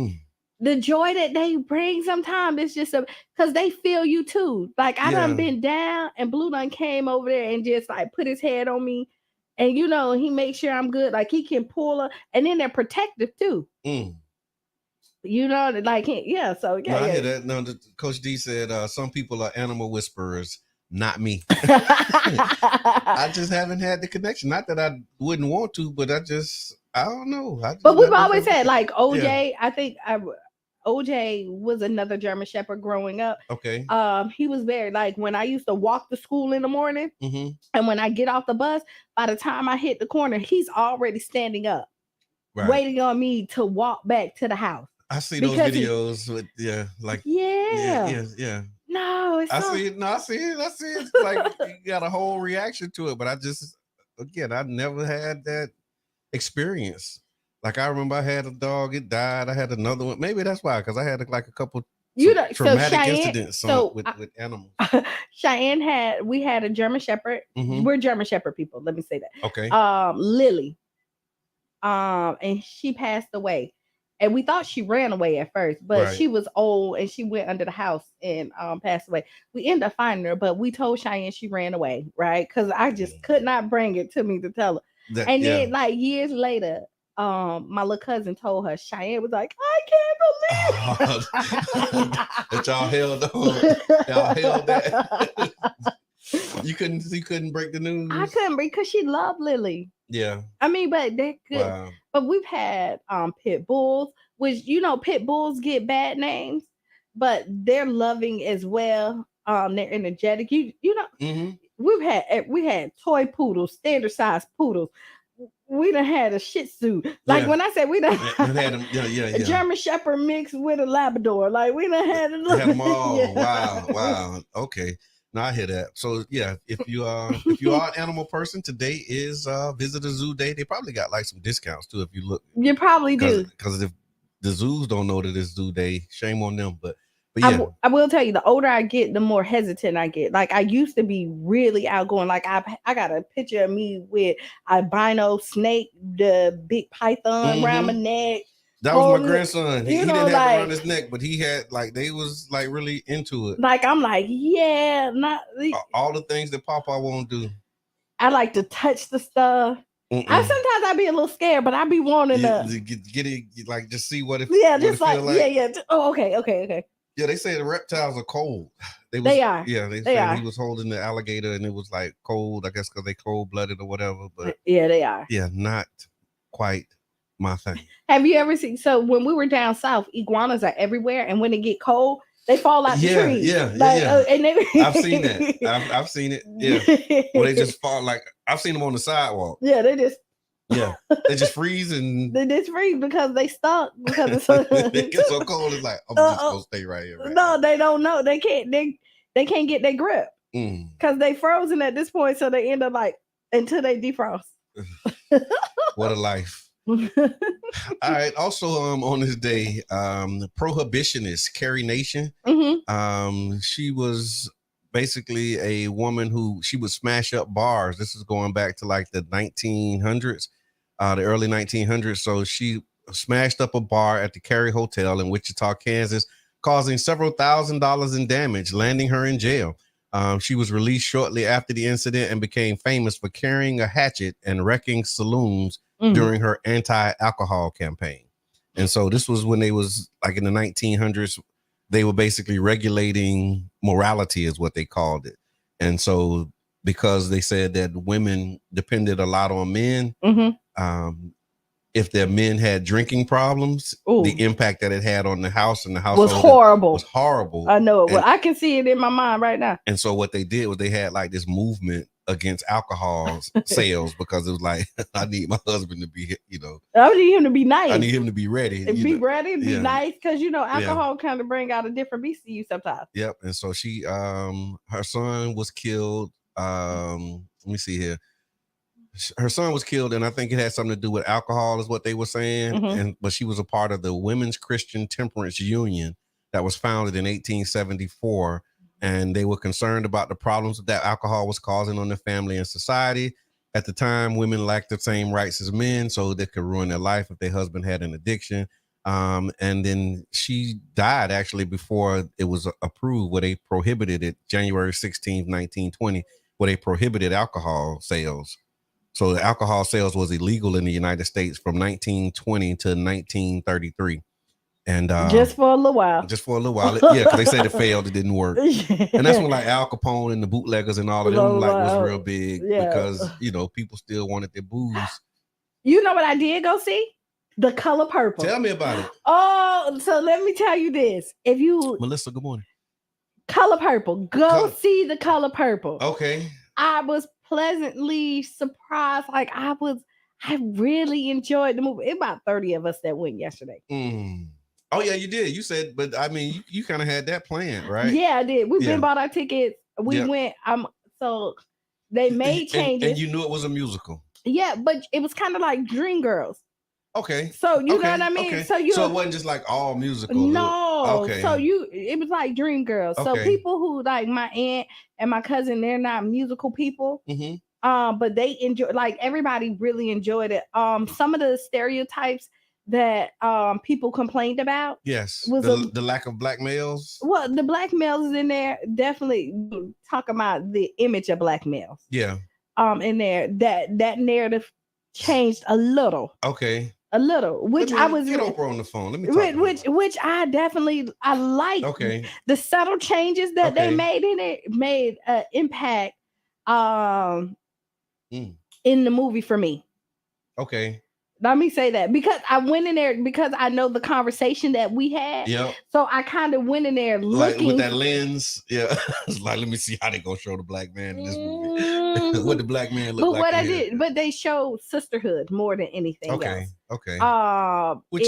The joy that they bring sometimes it's just because they feel you too. Like I done been down and Blue done came over there and just like put his head on me, and he makes sure I'm good. Like he can pull her, and then they're protective too. Mm. So yeah. No, I hear that. No, Coach D said some people are animal whisperers. Not me. I just haven't had the connection. Not that I wouldn't want to, but I don't know. But we've always had like OJ. Yeah. I think OJ was another German Shepherd growing up. Okay. He was very like when I used to walk to school in the morning, and when I get off the bus, by the time I hit the corner, he's already standing up, waiting on me to walk back to the house. I see those videos with yeah. No, I see it. It's like you got a whole reaction to it, but I never had that experience. Like I remember I had a dog, it died. I had another one. Maybe that's why, because I had like a couple traumatic incidents with animals. Cheyenne we had a German Shepherd. We're German Shepherd people. Let me say that. Okay. Lily. And she passed away. And we thought she ran away at first, but she was old and she went under the house and passed away. We ended up finding her, but we told Cheyenne she ran away, right? Because I just could not bring it to me to tell her. Then like years later, my little cousin told her, Cheyenne was like, I can't believe that y'all held on. Y'all held that. You couldn't break the news. I couldn't because she loved Lily. Yeah. I mean, but they're good. Wow. But we've had pit bulls, which pit bulls get bad names, but they're loving as well. They're energetic. We had toy poodles, standard size poodles. We done had a Shih Tzu. Like when I say we done had them, a German Shepherd mixed with a Labrador. Like we done had a little. Had them all. Wow. Okay. No, I hear that. So yeah, if you are an animal person, today is Visitor Zoo Day. They probably got like some discounts too if you look. You probably do. Because if the zoos don't know that it's Zoo Day, shame on them. But yeah. I will tell you, the older I get, the more hesitant I get. Like I used to be really outgoing. Like I got a picture of me with albino snake, the big python around my neck. That was my grandson. He didn't have it around his neck, but he had they was like really into it. Like I'm like, yeah, not all the things that Papa won't do. I like to touch the stuff. Sometimes I be a little scared, but I be wanting to get it, like just see what it. Yeah, just like. Oh, okay. Yeah, they say the reptiles are cold. They are. Yeah, they said he was holding the alligator and it was like cold, I guess because they cold-blooded or whatever. But yeah, they are. Yeah, not quite my thing. Have you ever seen, so when we were down south, iguanas are everywhere, and when it get cold, they fall out the tree. Yeah. And I've seen that. I've seen it. Yeah. Where they just fall, like I've seen them on the sidewalk. Yeah, they just freeze and they just freeze because they stuck because it's it gets so cold. It's like I'm just gonna stay right here. No, they don't know. They can't get their grip because they frozen at this point, so they end up like until they defrost. What a life. All right. Also, on this day, prohibitionist Carrie Nation. She was basically a woman who she would smash up bars. This is going back to like the 1900s, the early 1900s. So she smashed up a bar at the Carrie Hotel in Wichita, Kansas, causing several $1,000s in damage, landing her in jail. She was released shortly after the incident and became famous for carrying a hatchet and wrecking saloons during her anti-alcohol campaign. And so this was when they was like in the 1900s, they were basically regulating morality is what they called it. And so because they said that women depended a lot on men, if their men had drinking problems, the impact that it had on the house and the household was horrible. I know it. Well, I can see it in my mind right now. And so what they did was they had like this movement against alcohol sales because it was like, I need my husband to be, I need him to be nice. I need him to be ready. Be nice, because alcohol kind of bring out a different beast to you sometimes. Yep. And so she, her son was killed. Let me see here. Her son was killed, and I think it had something to do with alcohol, is what they were saying. But she was a part of the Women's Christian Temperance Union that was founded in 1874. And they were concerned about the problems that alcohol was causing on their family and society. At the time, women lacked the same rights as men, so they could ruin their life if their husband had an addiction. And then she died actually before it was approved, where they prohibited it, January 16th, 1920, where they prohibited alcohol sales. So the alcohol sales was illegal in the United States from 1920 to 1933. And just for a little while. Yeah, because they said it failed, it didn't work. And that's when like Al Capone and the bootleggers and all of them like was real big because people still wanted their booze. You know what I did go see? The Color Purple. Tell me about it. Oh, so let me tell you this. If you Melissa, good morning. Color Purple, see the Color Purple. Okay. I was pleasantly surprised. Like I really enjoyed the movie. It about 30 of us that went yesterday. Oh yeah, you did. You said, but I mean, you kind of had that planned, right? Yeah, I did. We've been bought our tickets. We went. So they made changes. And you knew it was a musical. Yeah, but it was kind of like Dreamgirls. Okay. So you know what I mean. Okay. So it wasn't just like all musical. No. Okay. So it was like Dreamgirls. So people who like my aunt and my cousin, they're not musical people. But they enjoy. Like everybody really enjoyed it. Some of the stereotypes that people complained about. Yes. Was the lack of black males. Well, the black males is in there. Definitely talk about the image of black males. Yeah. In there, that narrative changed a little. Okay. A little, which I was get Oprah on the phone. Let me which I like. Okay. The subtle changes that they made in it made an impact in the movie for me. Okay. Let me say that because I went in there because I know the conversation that we had. Yeah. So I kind of went in there looking like with that lens. Yeah. It's like, let me see how they gonna show the black man in this movie. What the black man look like. But what I did, but they showed sisterhood more than anything else. Okay. Which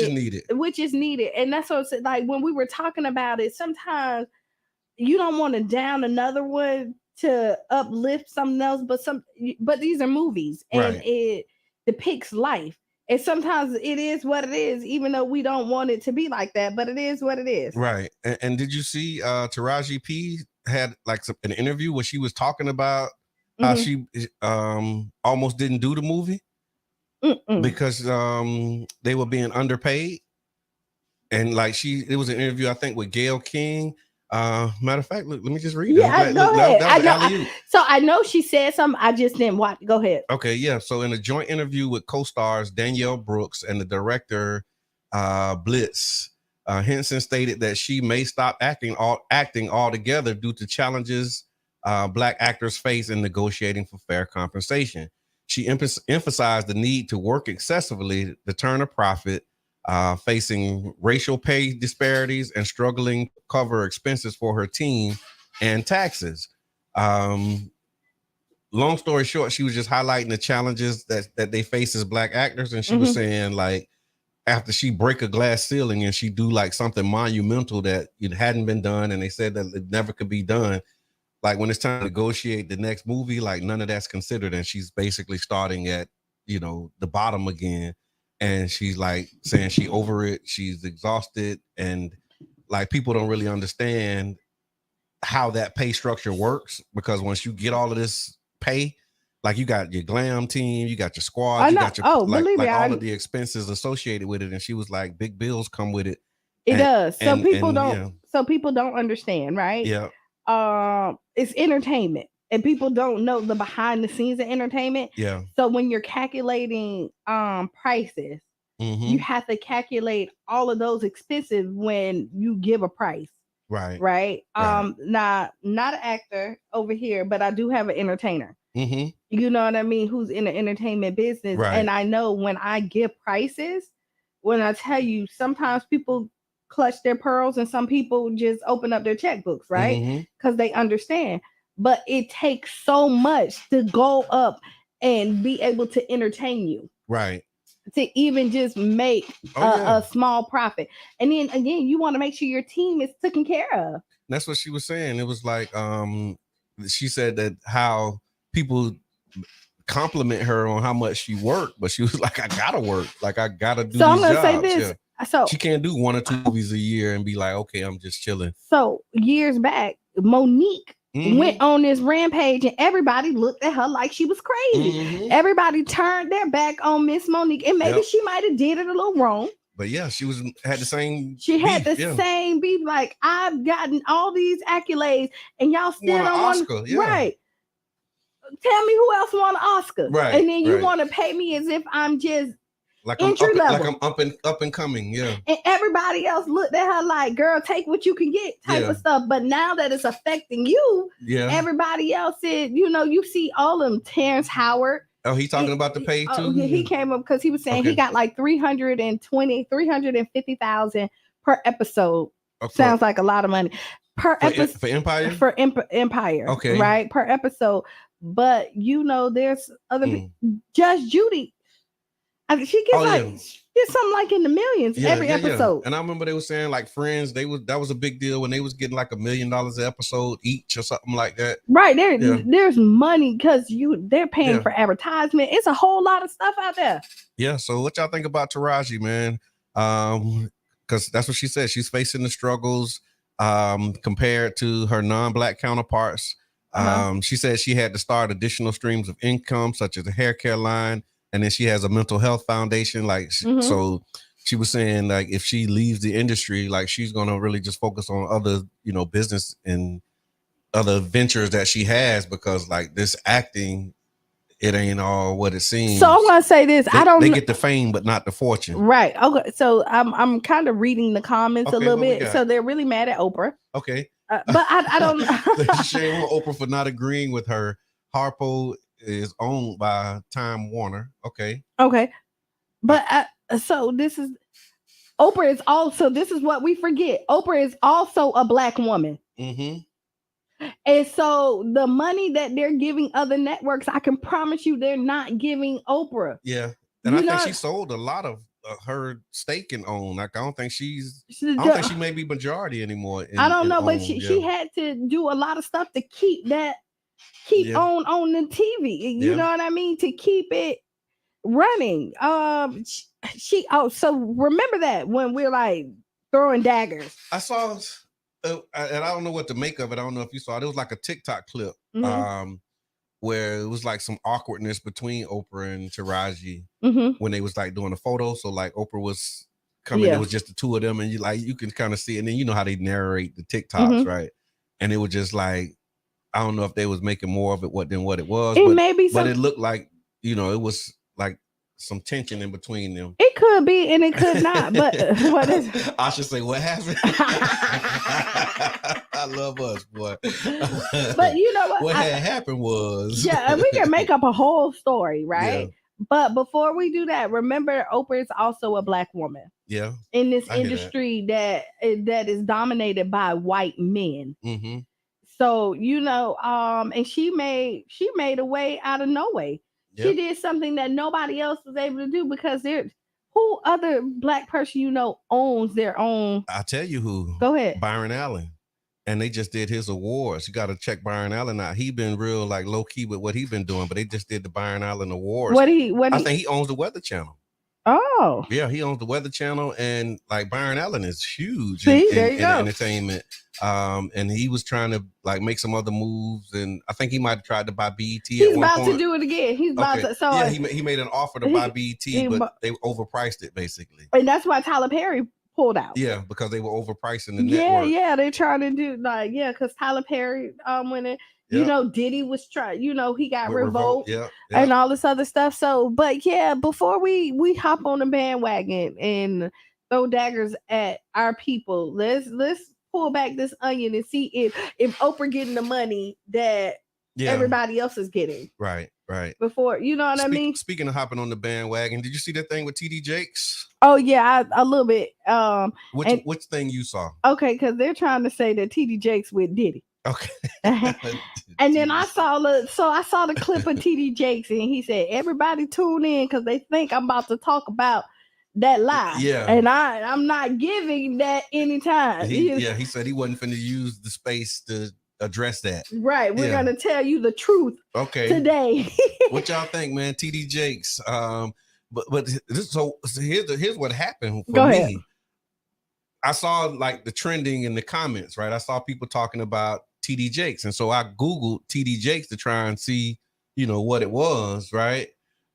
is needed. And that's what I said. Like when we were talking about it, sometimes you don't want to down another one to uplift something else, but these are movies and it depicts life. And sometimes it is what it is, even though we don't want it to be like that, but it is what it is. Right. And did you see Taraji P had like an interview where she was talking about how she almost didn't do the movie because they were being underpaid. And like it was an interview, I think, with Gayle King. Matter of fact, let me just read it. Yeah, go ahead. So I know she said something. I just didn't watch. Go ahead. Okay, yeah. So in a joint interview with co-stars Danielle Brooks and the director Blitz, Henson stated that she may stop acting altogether due to challenges Black actors face in negotiating for fair compensation. She emphasized the need to work excessively to turn a profit, facing racial pay disparities and struggling to cover expenses for her team and taxes. Long story short, she was just highlighting the challenges that they face as Black actors, and she was saying, like, after she break a glass ceiling and she do like something monumental that it hadn't been done, and they said that it never could be done, like when it's time to negotiate the next movie, like none of that's considered, and she's basically starting at the bottom again, and she's like saying she over it, she's exhausted, and like people don't really understand how that pay structure works, because once you get all of this pay, like you got your glam team, you got your squad, you got your all of the expenses associated with it, and she was like, big bills come with it. It does. So people don't understand, right? Yeah. It's entertainment, and people don't know the behind the scenes of entertainment. Yeah. So when you're calculating prices, you have to calculate all of those expenses when you give a price. Right. Not an actor over here, but I do have an entertainer. You know what I mean? Who's in the entertainment business. Right. And I know when I give prices, when I tell you, sometimes people clutch their pearls and some people just open up their checkbooks, right? Because they understand. But it takes so much to go up and be able to entertain you. Right. To even just make a small profit. And then again, you want to make sure your team is taken care of. That's what she was saying. It was like, she said that how people compliment her on how much she worked, but she was like, I gotta work. Like, I gotta do these jobs. So I'm gonna say this. Yeah. So she can't do 1 or 2 movies a year and be like, okay, I'm just chilling. So years back, Monique went on this rampage and everybody looked at her like she was crazy. Everybody turned their back on Miss Monique, and maybe she might have did it a little wrong. But yeah, she had the same. She had the same beef. Like, I've gotten all these accolades, and y'all still don't want Oscar. Right. Tell me who else won an Oscar. Right. And then you want to pay me as if I'm just like entry level. Like I'm up and coming. Yeah. And everybody else looked at her like, girl, take what you can get type of stuff. But now that it's affecting you, everybody else said, you see all of them. Terrence Howard. Oh, he talking about the pay too? He came up because he was saying he got like 350,000 per episode. Sounds like a lot of money. Per episode for Empire? For Empire. Okay. Right? Per episode. But there's other Judge Judy. She gets something like in the millions every episode. Yeah. And I remember they were saying like Friends, that was a big deal when they was getting like $1 million an episode each or something like that. Right. There's money because they're paying for advertisement. It's a whole lot of stuff out there. Yeah. So what y'all think about Taraji, man? Because that's what she said. She's facing the struggles compared to her non-Black counterparts. She said she had to start additional streams of income, such as a hair care line, and then she has a mental health foundation. Like, so she was saying, like, if she leaves the industry, like, she's gonna really just focus on other, business and other ventures that she has, because like this acting, it ain't all what it seems. So I'm gonna say this: they get the fame, but not the fortune. Right. Okay. So I'm kind of reading the comments a little bit. So they're really mad at Oprah. Okay. But I don't. Shame on Oprah for not agreeing with her. Harpo is owned by Time Warner. Okay. But so this is Oprah is also. This is what we forget. Oprah is also a Black woman. And so the money that they're giving other networks, I can promise you, they're not giving Oprah. Yeah, and I think she sold a lot of her stake in OWN. Like, I don't think she may be majority anymore. I don't know, but she had to do a lot of stuff to keep OWN on the TV. You know what I mean? To keep it running. So remember that when we're like throwing daggers. I saw. And I don't know what to make of it. I don't know if you saw it. It was like a TikTok clip where it was like some awkwardness between Oprah and Taraji when they was like doing a photo. So like Oprah was coming, it was just the two of them, and you can kind of see, and then you know how they narrate the TikToks, right? And it was just like, I don't know if they was making more of it than what it was, but it looked like, it was like some tension in between them. It could be and it could not. But what is it? I should say what happened. I love us, boy. But you know what? What had happened was we can make up a whole story, right? Yeah. But before we do that, remember Oprah is also a Black woman. Yeah. In this I hear industry that is dominated by white men. Mm-hmm. So, you know, and she made a way out of no way. Yep. She did something that nobody else was able to do because who other Black person you know owns their own? I'll tell you who. Go ahead. Byron Allen. And they just did his awards. You got to check Byron Allen out. He been real like low key with what he been doing, but they just did the Byron Allen Awards. I think he owns the Weather Channel. Oh. Yeah, he owns the Weather Channel, and like Byron Allen is huge in entertainment. And he was trying to like make some other moves, and I think he might have tried to buy BET. He's about to do it again. He's about to. So yeah, he made an offer to buy BET, but they overpriced it basically. And that's why Tyler Perry pulled out. Yeah, because they were overpricing the network. Yeah, they're trying to do because Tyler Perry when it. You know, Diddy was trying, you know, he got revoked and all this other stuff. So, but yeah, before we hop on the bandwagon and throw daggers at our people, let's pull back this onion and see if Oprah getting the money that everybody else is getting. Right. Before, you know what I mean? Speaking of hopping on the bandwagon, did you see that thing with TD Jakes? Oh yeah, a little bit. Which thing you saw? Okay, because they're trying to say that TD Jakes with Diddy. Okay. And then I saw the clip of TD Jakes, and he said, "Everybody tune in because they think I'm about to talk about that lie." Yeah. And I'm not giving that any time. He said he wasn't finna use the space to address that. Right. We're gonna tell you the truth. Okay. Today. What y'all think, man? TD Jakes. But here's what happened for Go me. ahead. I saw like the trending in the comments, right? I saw people talking about TD Jakes. And so I Googled TD Jakes to try and see, you know, what it was, right?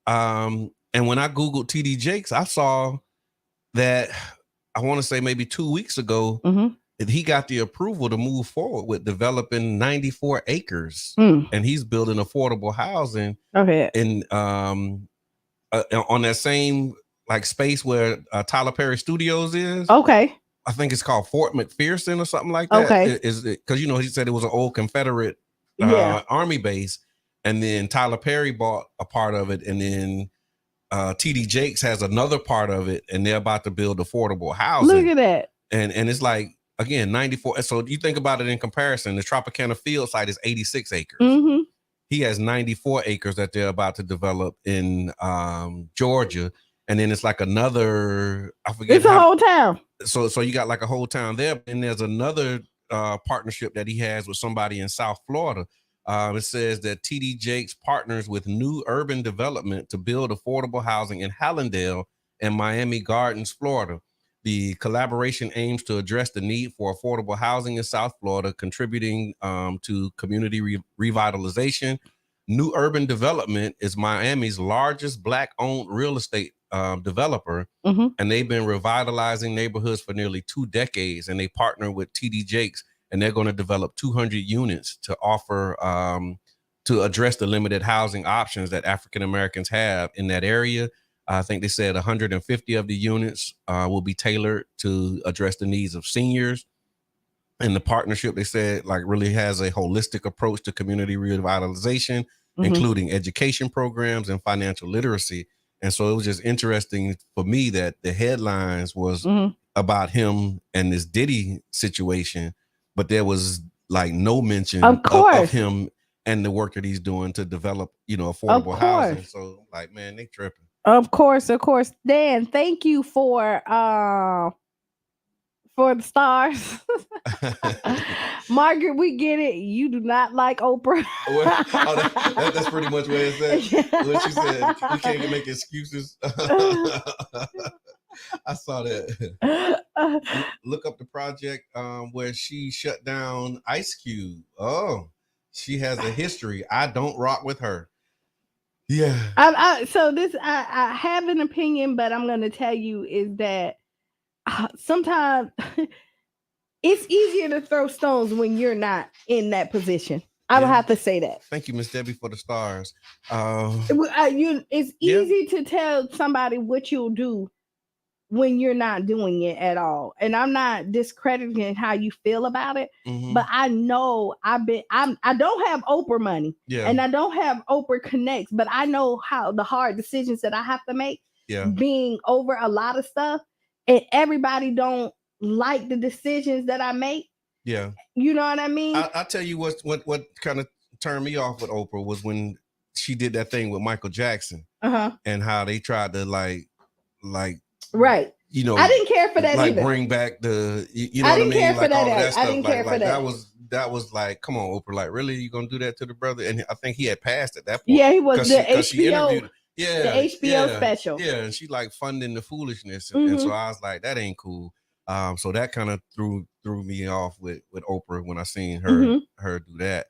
And when I Googled TD Jakes, I saw that I want to say maybe 2 weeks ago, that he got the approval to move forward with developing 94 acres. And he's building affordable housing in on that same like space where Tyler Perry Studios is. Okay. I think it's called Fort McPherson or something like that. Okay. Is it because he said it was an old Confederate army base, and then Tyler Perry bought a part of it, and then TD Jakes has another part of it, and they're about to build affordable housing. Look at that. And it's like again 94. So you think about it in comparison, the Tropicana Field site is 86 acres. He has 94 acres that they're about to develop in Georgia. And then it's like another, I forget. It's a whole town. So you got like a whole town there. And there's another partnership that he has with somebody in South Florida. It says that TD Jakes partners with New Urban Development to build affordable housing in Hallandale and Miami Gardens, Florida. The collaboration aims to address the need for affordable housing in South Florida, contributing to community revitalization. New Urban Development is Miami's largest Black-owned real estate developer, and they've been revitalizing neighborhoods for nearly 2 decades. And they partner with TD Jakes, and they're going to develop 200 units to offer to address the limited housing options that African Americans have in that area. I think they said 150 of the units will be tailored to address the needs of seniors. And the partnership, they said, like really has a holistic approach to community revitalization, including education programs and financial literacy. And so it was just interesting for me that the headlines was about him and this Diddy situation, but there was like no mention of him and the work that he's doing to develop, you know, affordable housing. So like, man, they tripping. Of course. Dan, thank you for the stars. Margaret, we get it. You do not like Oprah. That's pretty much what it said. What she said, we can't make excuses. I saw that. Look up the project where she shut down Ice Cube. Oh, she has a history. I don't rock with her. Yeah. I have an opinion, but I'm going to tell you is that sometimes it's easier to throw stones when you're not in that position. I would have to say that. Thank you, Miss Debbie, for the stars. It's easy to tell somebody what you'll do when you're not doing it at all. And I'm not discrediting how you feel about it, but I know I don't have Oprah money, and I don't have Oprah connects, but I know how the hard decisions that I have to make, being over a lot of stuff, and everybody don't like the decisions that I make. Yeah. You know what I mean? I'll tell you what kind of turned me off with Oprah was when she did that thing with Michael Jackson, and how they tried to like, right. You know, I didn't care for that either. Bring back the, you know what I mean? Care for that. I didn't care for that. That was like, come on, Oprah, like, really, you gonna do that to the brother? And I think he had passed at that point. Yeah, he was the HBO. The HBO special. Yeah, and she like funding the foolishness, and so I was like, that ain't cool. So that kind of threw me off with Oprah when I seen her do that.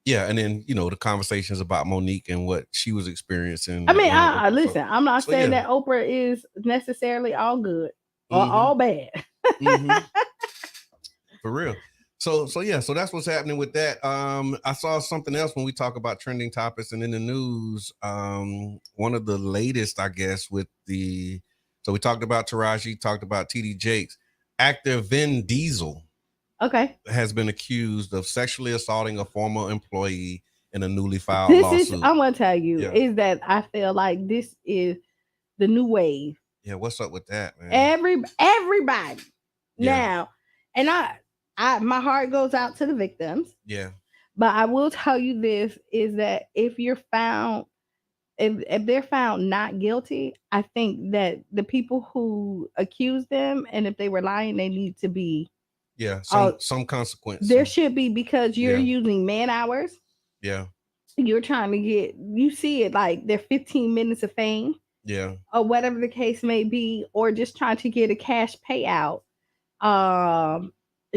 Yeah, and then the conversations about Monique and what she was experiencing. I mean, listen, I'm not saying that Oprah is necessarily all good or all bad. For real. So that's what's happening with that. I saw something else when we talk about trending topics and in the news. One of the latest, I guess, so we talked about Taraji, talked about TD Jakes. Actor Vin Diesel has been accused of sexually assaulting a former employee in a newly filed lawsuit. I'm gonna tell you is that I feel like this is the new wave. Yeah, what's up with that, man? Everybody now, and I my heart goes out to the victims. Yeah, but I will tell you this is that if they're found not guilty, I think that the people who accuse them, and if they were lying, they need to be some consequence. There should be, because you're using man hours. Yeah. You're trying to you see it like they're 15 minutes of fame. Yeah. Or whatever the case may be, or just trying to get a cash payout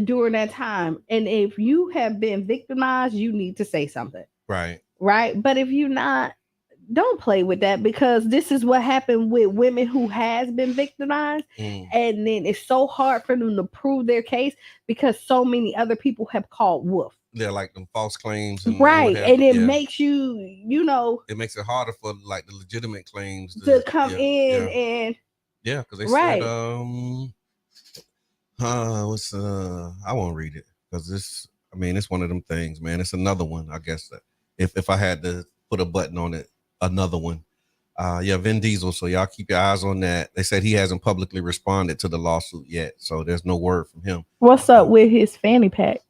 during that time. And if you have been victimized, you need to say something. Right. Right. But if you're not, don't play with that, because this is what happened with women who has been victimized. And then it's so hard for them to prove their case because so many other people have called wolf. They're like them false claims. And right. And it makes you, it makes it harder for like the legitimate claims to come in and. Yeah. Because they said, I won't read it because it's one of them things, man. It's another one, I guess. If I had to put a button on it, another one. Vin Diesel. So y'all keep your eyes on that. They said he hasn't publicly responded to the lawsuit yet, so there's no word from him. What's up with his fanny pack?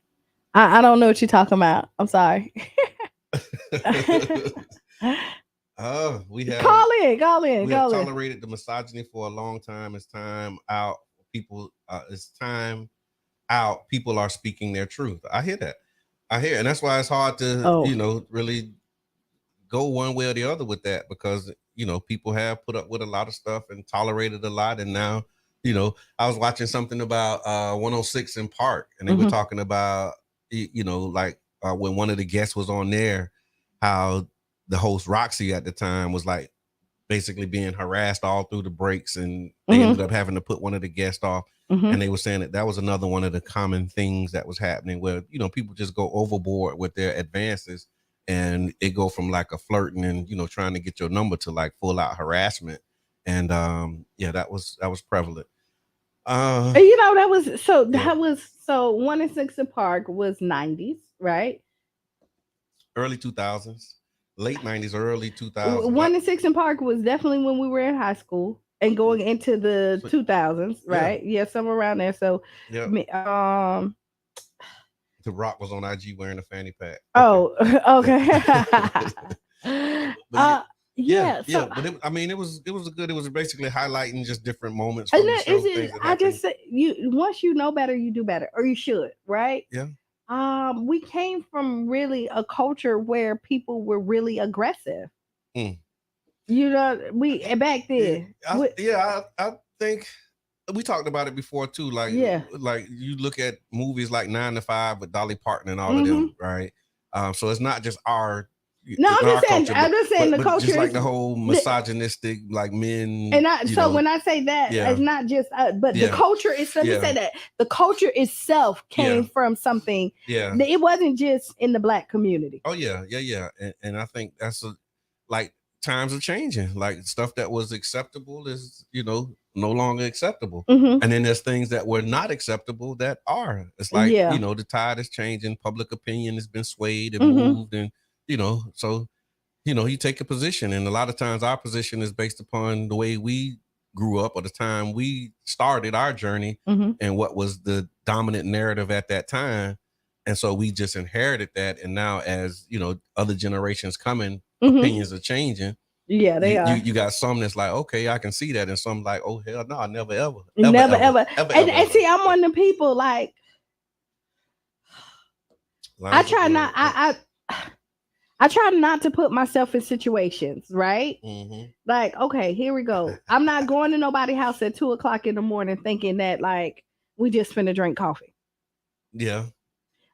I don't know what you're talking about. I'm sorry. We have call in. Tolerated the misogyny for a long time. It's time out. People, it's time out. People are speaking their truth. I hear that. And that's why it's hard to, really go one way or the other with that, because, people have put up with a lot of stuff and tolerated a lot. And now, I was watching something about 106 in Park, and they were talking about, when one of the guests was on there, how the host Roxy at the time was like basically being harassed all through the breaks, and they ended up having to put one of the guests off. And they were saying that was another one of the common things that was happening, where, people just go overboard with their advances, and it go from like a flirting and, trying to get your number to like full out harassment. And that was prevalent. That was 106 in Park was 90s, right? Early 2000s, late 90s, early 2000s. 106 in Park was definitely when we were in high school and going into the 2000s, right? Yeah, somewhere around there. So, The Rock was on IG wearing a fanny pack. Oh, okay. But it was good. It was basically highlighting just different moments from the show. I just say once you know better, you do better, or you should, right? Yeah. We came from really a culture where people were really aggressive. We back then. I think we talked about it before too. Like you look at movies like 9 to 5 with Dolly Parton and all of them, right? So it's not just our No, I'm just saying. I'm just saying the culture just like is the whole misogynistic, like men. And when I say that, it's not just, but the culture is. Let me say that the culture itself came from something. Yeah, it wasn't just in the Black community. Oh yeah, and I think that's like times are changing. Like stuff that was acceptable is no longer acceptable, and then there's things that were not acceptable that are. It's like the tide is changing. Public opinion has been swayed and moved, and so you take a position, and a lot of times our position is based upon the way we grew up or the time we started our journey and what was the dominant narrative at that time. And so we just inherited that. And now as, other generations coming, opinions are changing. Yeah, they are. You got some that's like, okay, I can see that. And some like, oh, hell no, never, ever. Never. And see, I'm one of the people like, I try not to put myself in situations, right? Like, okay, here we go. I'm not going to nobody's house at 2:00 in the morning thinking that like we just finna drink coffee. Yeah.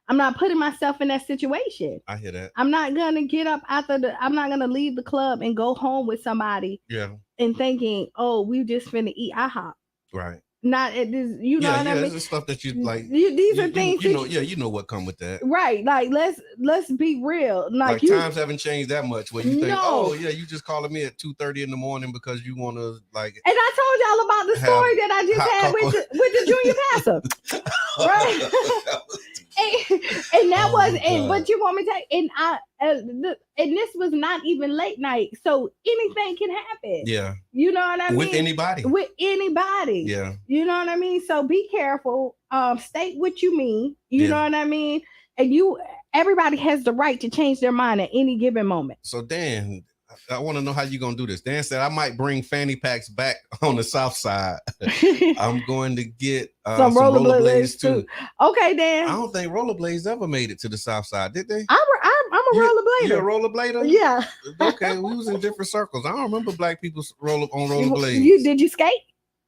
I'm not putting myself in that situation. I hear that. I'm not gonna get up I'm not gonna leave the club and go home with somebody. Yeah. And thinking, oh, we just finna eat IHOP. Right. Not at this, know what I mean? This is stuff that you like. These are things you know what come with that. Right. Like let's be real. Like times haven't changed that much where you think, oh yeah, you just calling me at 2:30 in the morning because you want to like. And I told y'all about the story that I just had with the junior pastor. Right. and that was but you want me to and this was not even late night, so anything can happen. Yeah. You know what I mean? With anybody. Yeah. You know what I mean? So be careful. State what you mean. You know what I mean? And everybody has the right to change their mind at any given moment. So Dan, I want to know how you're going to do this. Dan said, I might bring fanny packs back on the South Side. I'm going to get some rollerblades too. Okay, Dan. I don't think rollerblades ever made it to the South Side, did they? I'm a rollerblader. You're a rollerblader? Yeah. Okay, we was in different circles. I don't remember Black people on rollerblades. Did you skate?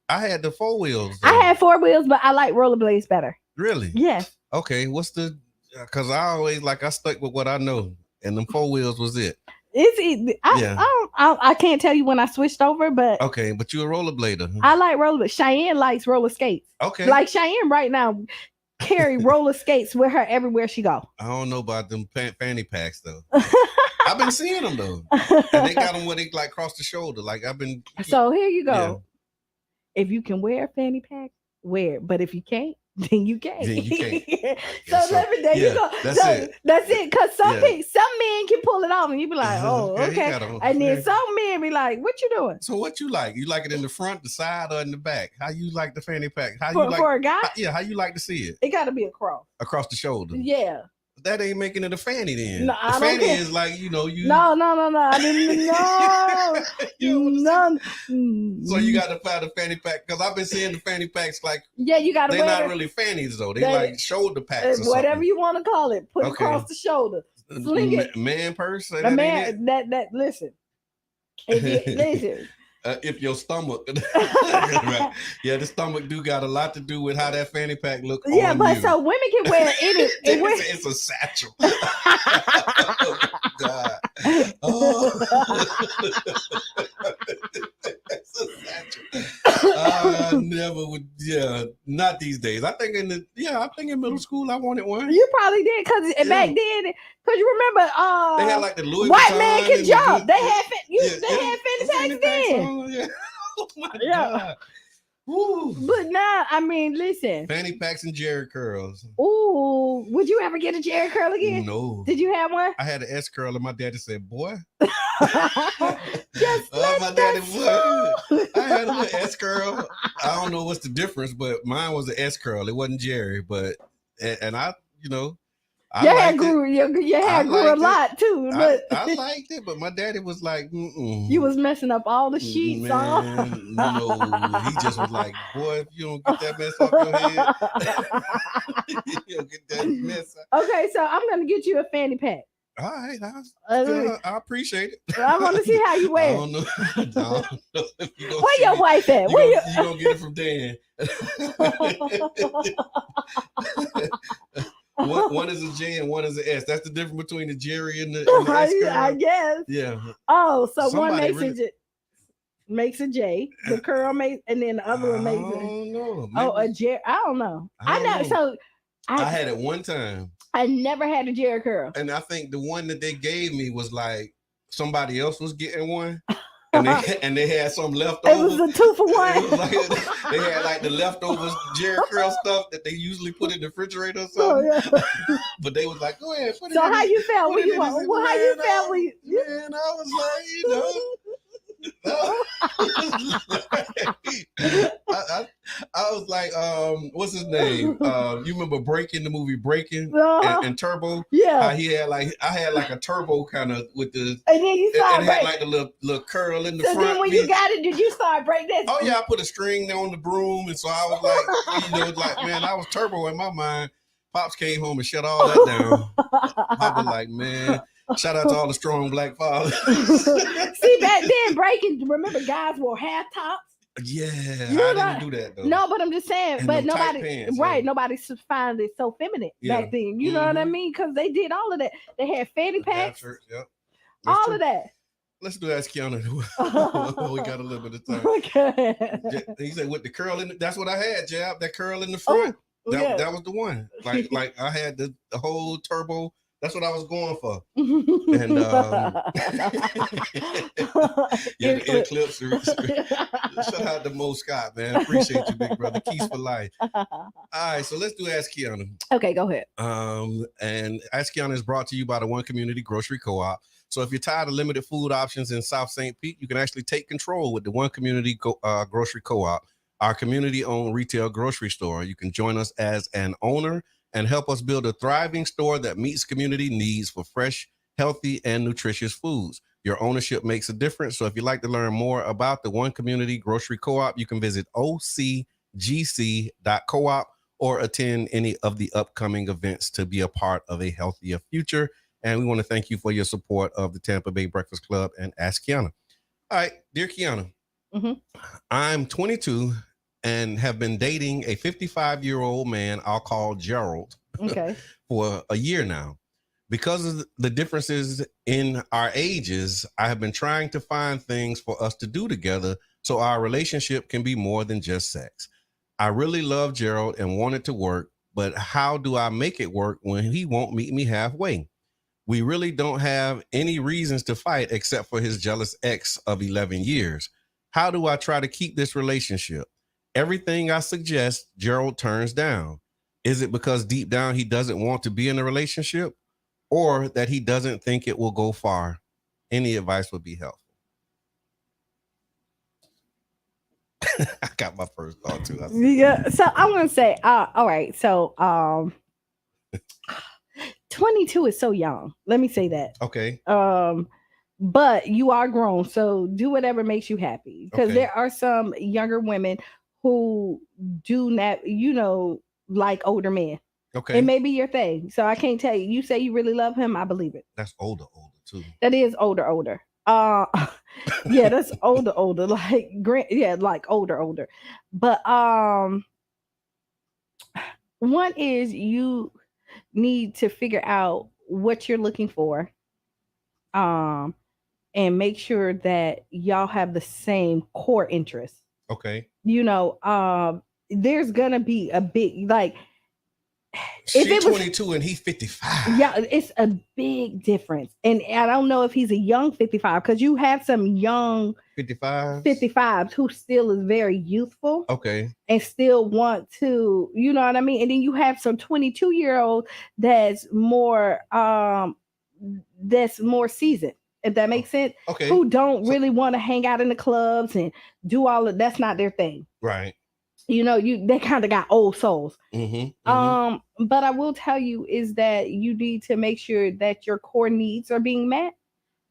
I had the 4 wheels. I had 4 wheels, but I like rollerblades better. Really? Yeah. Okay, because I always I stuck with what I know, and them 4 wheels was it. I can't tell you when I switched over, but okay, but you're a rollerblader. I like rollerblades. Cheyenne likes roller skates. Okay, like Cheyenne right now carry roller skates with her everywhere she go. I don't know about them fanny packs though. I've been seeing them though, and they got them where they like cross the shoulder. Like I've been. So here you go. Yeah. If you can wear a fanny pack, wear it. But if you can't, then you can't. Then you can't. There you go. That's it. Because some men can pull it off, and you be like, oh, okay. And then some men be like, what you doing? So what you like? You like it in the front, the side, or in the back? How you like the fanny pack? For a guy? How you like to see it? It got to be across the shoulder. Yeah. That ain't making it a fanny then. No, the fanny is like, you. No. I didn't know. So you got to find a fanny pack because I've been seeing the fanny packs like. Yeah, you got to. They're not really fannies though. They like shoulder packs. Or whatever something. you want to call it. Put it across the shoulder. Sling it. Man purse. That listen. Listen. If your stomach, right. Yeah, the stomach do got a lot to do with how that fanny pack look. Yeah, on but you. so women can wear it. It's a satchel. Oh, God. Oh. It's a satchel. I never would. Yeah, not these days. I think in middle school I wanted one. You probably did because back then. Because you remember, they had like the Louis White Vuitton Man Can Jump. They had fanny packs then. Oh, yeah. Oh my God. Ooh. But now, I mean, listen. Fanny packs and Jerry curls. Ooh, would you ever get a Jerry curl again? No. Did you have one? I had an S curl, and my daddy said, "Boy." Just my daddy would. I had a little S curl. I don't know what's the difference, but mine was an S curl. It wasn't Jerry, but and I, Your hair grew a lot too. But I liked it, but my daddy was like, mm-mm. You was messing up all the sheets off. No, he just was like, boy, if you don't get that mess off your head, you don't get that mess out. Okay, so I'm gonna get you a fanny pack. All right, I appreciate it. I want to see how you wear it. I don't know. Where your wife at? You gonna get it from Dan. one is a J and one is an S. That's the difference between the Jerry and the S curl. I guess. Yeah. Oh, so Somebody one makes a J, the curl makes, and then the other one makes a Jerry. I don't know. I know. So I had it one time. I never had a Jerry curl. And I think the one that they gave me was like somebody else was getting one. And they had some leftovers. It was a 2-for-1. They had like the leftovers Jerry curl stuff that they usually put in the refrigerator or something. Oh, yeah. But they was like, go ahead. So how you felt? How you felt? Man, I was like, I was like, what's his name? You remember Breaking, the movie Breaking and Turbo? Yeah. He had like, I had like a turbo kind of with the, and then you started had like the little curl in the front. So then when you got it, did you start breaking that? Oh yeah, I put a string on the broom, and so I was like, like, man, I was turbo in my mind. Pops came home and shut all that down. I was like, man. Shout out to all the strong black fathers. See, back then, remember guys wore half tops? Yeah, I didn't do that though. No, but I'm just saying, and but nobody, pants, right? Nobody found it so feminine back then. You know what I mean? Because they did all of that. They had fanny packs, yep. All of that. Let's do Ask Qiana. We got a little bit of time. Okay. He said with the curl in. That's what I had, Jab. That curl in the front. That was the one. Like I had the whole turbo. That's what I was going for. And ear clips. Shout out to Mo Scott, man. Appreciate you, big brother. Keys for life. All right, so let's do Ask Qiana. Okay, go ahead. And Ask Qiana is brought to you by the One Community Grocery Co-op. So if you're tired of limited food options in South St. Pete, you can actually take control with the One Community Grocery Co-op, our community-owned retail grocery store. You can join us as an owner and help us build a thriving store that meets community needs for fresh, healthy, and nutritious foods. Your ownership makes a difference. So if you'd like to learn more about the One Community Grocery Co-op, you can visit ocgc.coop or attend any of the upcoming events to be a part of a healthier future. And we want to thank you for your support of the Tampa Bay Breakfast Club and Ask Qiana. All right, dear Qiana, I'm 22 and have been dating a 55-year-old man I'll call Gerald for a year now. Because of the differences in our ages, I have been trying to find things for us to do together so our relationship can be more than just sex. I really love Gerald and want it to work, but how do I make it work when he won't meet me halfway? We really don't have any reasons to fight except for his jealous ex of 11 years. How do I try to keep this relationship? Everything I suggest, Gerald turns down. Is it because deep down he doesn't want to be in a relationship, or that he doesn't think it will go far? Any advice would be helpful. I got my first thought too. Yeah, so I'm gonna say, all right, so 22 is so young. Let me say that. Okay. But you are grown, so do whatever makes you happy. Because there are some younger women who do not, like older men. Okay. It may be your thing. So I can't tell you. You say you really love him, I believe it. That's older too. That is older. Yeah, that's older. Like like older. But one is you need to figure out what you're looking for. And make sure that y'all have the same core interests. Okay. There's gonna be a big She's 22 and he's 55. Yeah, it's a big difference. And I don't know if he's a young 55, because you have some young 55s who still is very youthful. Okay. And still want to, you know what I mean? And then you have some 22-year-old that's more seasoned, if that makes sense. Okay. Who don't really want to hang out in the clubs and do all of that's not their thing. Right. They kind of got old souls. Mm-hmm. But I will tell you is that you need to make sure that your core needs are being met.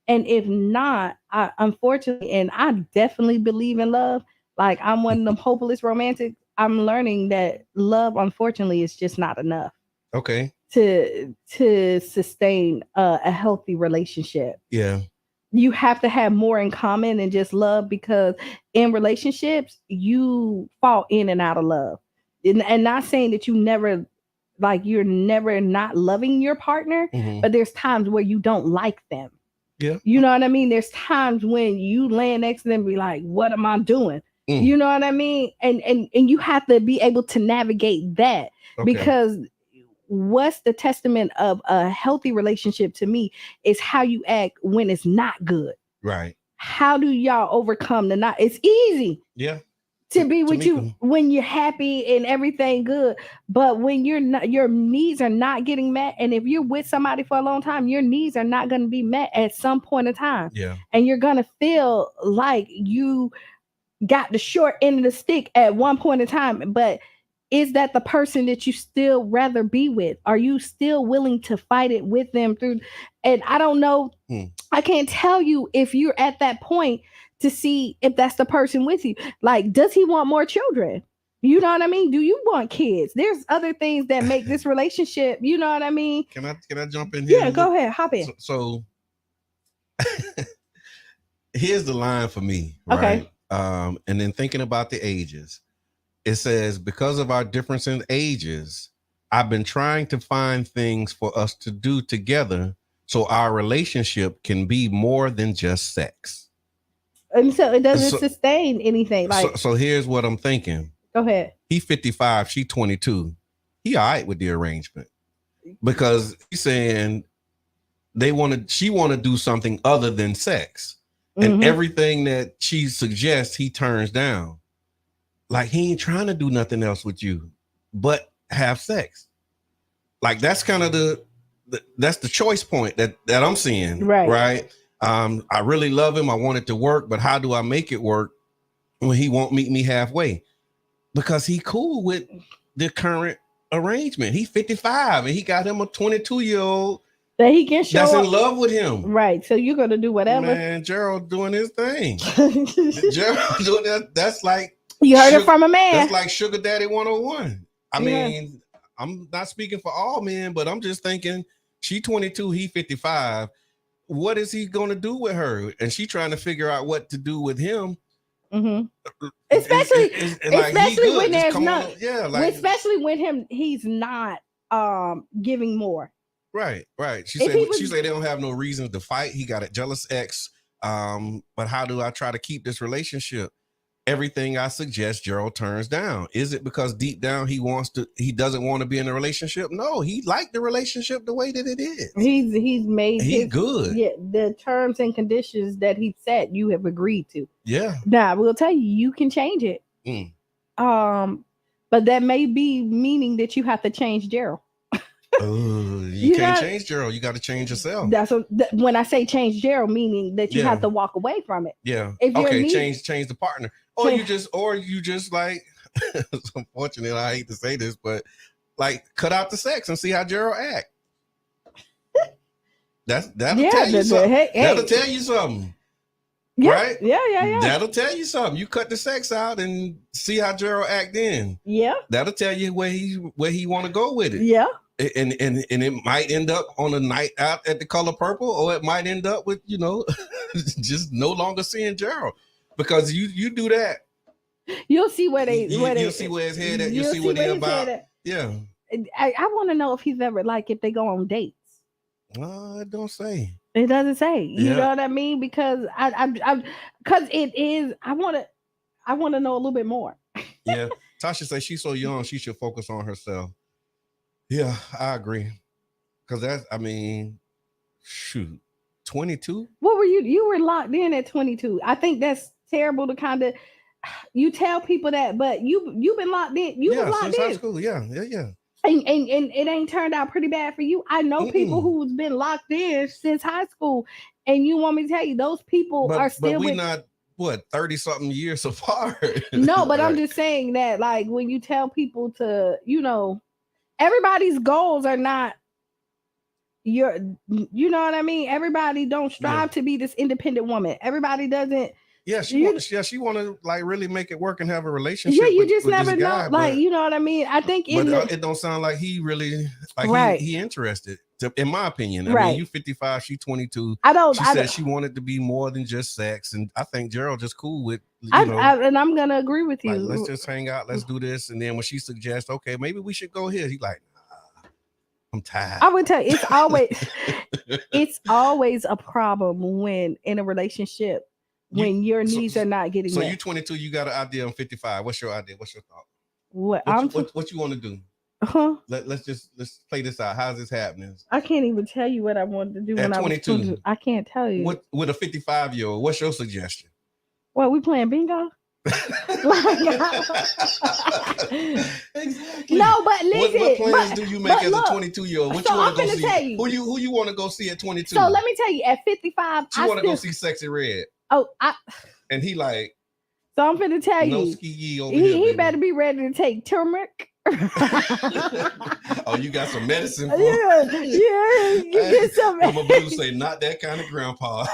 And if not, unfortunately, and I definitely believe in love. Like, I'm one of them hopeless romantics. I'm learning that love, unfortunately, is just not enough. Okay. To sustain a healthy relationship. Yeah. You have to have more in common than just love, because in relationships, you fall in and out of love. And not saying that you never like you're never not loving your partner, but there's times where you don't like them. Yeah. You know what I mean? There's times when you lay next to them and be like, what am I doing? You know what I mean? And you have to be able to navigate that because what's the testament of a healthy relationship to me is how you act when it's not good. Right. How do y'all overcome the not? It's easy. Yeah. To be with you when you're happy and everything good, but when you're not, your needs are not getting met, and if you're with somebody for a long time, your needs are not going to be met at some point in time. Yeah. And you're going to feel like you got the short end of the stick at one point in time, but is that the person that you still rather be with? Are you still willing to fight it with them through? And I don't know. I can't tell you if you're at that point to see if that's the person with you. Like, does he want more children? You know what I mean? Do you want kids? There's other things that make this relationship. You know what I mean? Can I jump in here? Yeah, go ahead, hop in. So here's the line for me, right? And then thinking about the ages, it says, because of our difference in ages, I've been trying to find things for us to do together so our relationship can be more than just sex. And so it doesn't sustain anything. Like, so here's what I'm thinking. Go ahead. He 55, she 22. He all right with the arrangement because he's saying she want to do something other than sex, and everything that she suggests he turns down. Like, he ain't trying to do nothing else with you but have sex. Like, that's kind of that's the choice point that I'm seeing. Right. I really love him. I want it to work, but how do I make it work when he won't meet me halfway? Because he cool with the current arrangement. He's 55 and he got him a 22-year-old that he can show that's up. in love with him. Right. So you're gonna do whatever. Man, Gerald doing his thing. Gerald doing that. That's like, you heard it from a man. That's like Sugar Daddy 101. I mean, I'm not speaking for all men, but I'm just thinking, she 22, he 55. What is he going to do with her? And she trying to figure out what to do with him. Especially when there's no, especially when he's not giving more. Right. She said they don't have no reasons to fight. He got a jealous ex. But how do I try to keep this relationship? Everything I suggest, Gerald turns down. Is it because deep down he doesn't want to be in a relationship? No, he liked the relationship the way that it is. He's made good. Yeah, the terms and conditions that he set, you have agreed to. Yeah. Now, we'll tell you can change it. But that may be meaning that you have to change Gerald. You can't change Gerald. You got to change yourself. That's when I say change Gerald, meaning that you have to walk away from it. Yeah. If change the partner. Or you just like, it's unfortunate, I hate to say this, but like, cut out the sex and see how Gerald act. That'll tell you something. That'll tell you something. Yeah, right? Yeah. That'll tell you something. You cut the sex out and see how Gerald act in. Yeah. That'll tell you where he want to go with it. Yeah. And it might end up on a night out at the Color Purple, or it might end up with, just no longer seeing Gerald. Because you do that, you'll see where you'll see where his head at. You'll see what they're about. Yeah. I want to know if he's ever if they go on dates. It don't say. It doesn't say. You know what I mean? Because because it is. I want to know a little bit more. Yeah. Tasha says she's so young, she should focus on herself. Yeah, I agree. Because shoot, 22. What were you? You were locked in at 22. I think that's terrible to kind of you tell people that, but you've been locked in. You've been locked since in. high school. Yeah. And it ain't turned out pretty bad for you. I know people who's been locked in since high school, and you want me to tell you those people are still. But we not 30-something years apart. No, but I'm just saying that when you tell people to, everybody's goals are not you know what I mean? Everybody don't strive to be this independent woman. Everybody doesn't. Yeah, she want to really make it work and have a relationship. Yeah, you just with never this guy, know. You know what I mean? I think it don't sound like he really he interested. In my opinion, I mean, you 55, she 22. She said she wanted to be more than just sex, and I think Gerald just cool with. and I'm gonna agree with you. Let's just hang out. Let's do this, and then when she suggests, okay, maybe we should go here, he's like, nah. I'm tired. I would tell you, it's always a problem when in a relationship when your needs are not getting So met. you 22, you got an idea. I'm 55. What's your idea? What's your thought? What you want to do? Huh? Let's play this out. How's this happening? I can't even tell you what I wanted to do At when 22, I was 22. I can't tell you. What with a 55-year-old? What's your suggestion? Well, we playing bingo. Exactly. No, but listen. What plans do you make as a 22-year-old? What so you want to go I'm see? tell you. Who you want to go see at 22? So let me tell you, at 55, you want to go see Sexy Red. Oh, and he like. So I'm finna tell no you. Ski over here, he better be ready to take turmeric. Oh, you got some medicine for yeah, you get some. Mama Blue say not that kind of grandpa.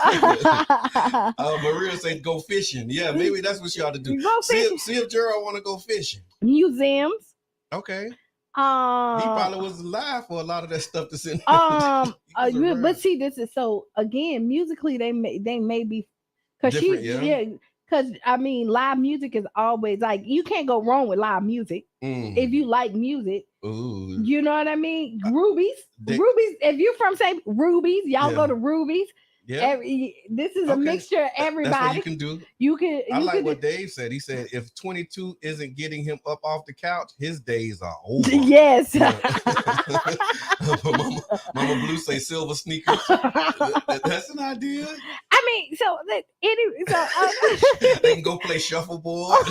Maria say go fishing. Yeah, maybe that's what she ought to do. See if Gerald want to go fishing. Museums. Okay. He probably was alive for a lot of that stuff that's in. But see, this is so again musically they may be because because I mean live music is always like you can't go wrong with live music if you like music. Ooh. You know what I mean? Rubies. If you're from say Rubies, y'all go to Rubies. Yeah. This is a mixture of everybody. That's what you can do. You can. I like what Dave said. He said if 22 isn't getting him up off the couch, his days are over. Yes. Mama Blue say silver sneakers. That's an idea. I mean, so they can go play shuffleboard.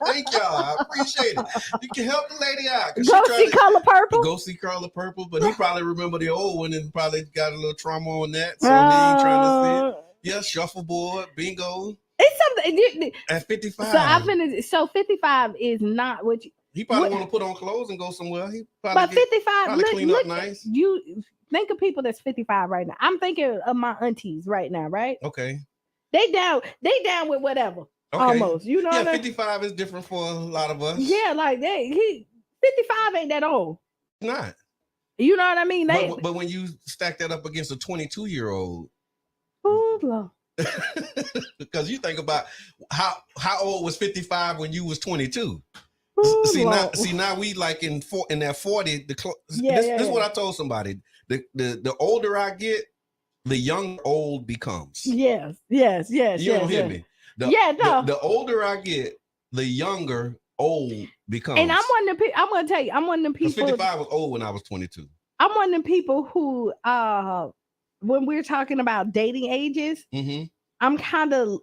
Thank y'all. I appreciate it. You can help the lady out. Go see Color Purple. Go see Color Purple, but he probably remember the old one and probably got a little trauma on that. So he ain't trying to see it. Yeah, shuffleboard, bingo. It's something at 55. So 55 is not what you. He probably want to put on clothes and go somewhere. He probably but 55. Probably clean up nice. You think of people that's 55 right now. I'm thinking of my aunties right now, right? Okay. They down with whatever. Okay. Almost. You know. Yeah, 55 is different for a lot of us. Yeah, like 55 ain't that old. Not. You know what I mean? But when you stack that up against a 22-year-old. Oh, Lord. Because you think about how old was 55 when you was 22. Ooh, see now we like in that 40. This is what I told somebody. The older I get, the younger old becomes. Yes. You don't hear me. The older I get, the younger old becomes. And I'm one of them. I'm gonna tell you, I'm one of them people. 55 was old when I was 22. I'm one of them people who, when we're talking about dating ages, I'm kind of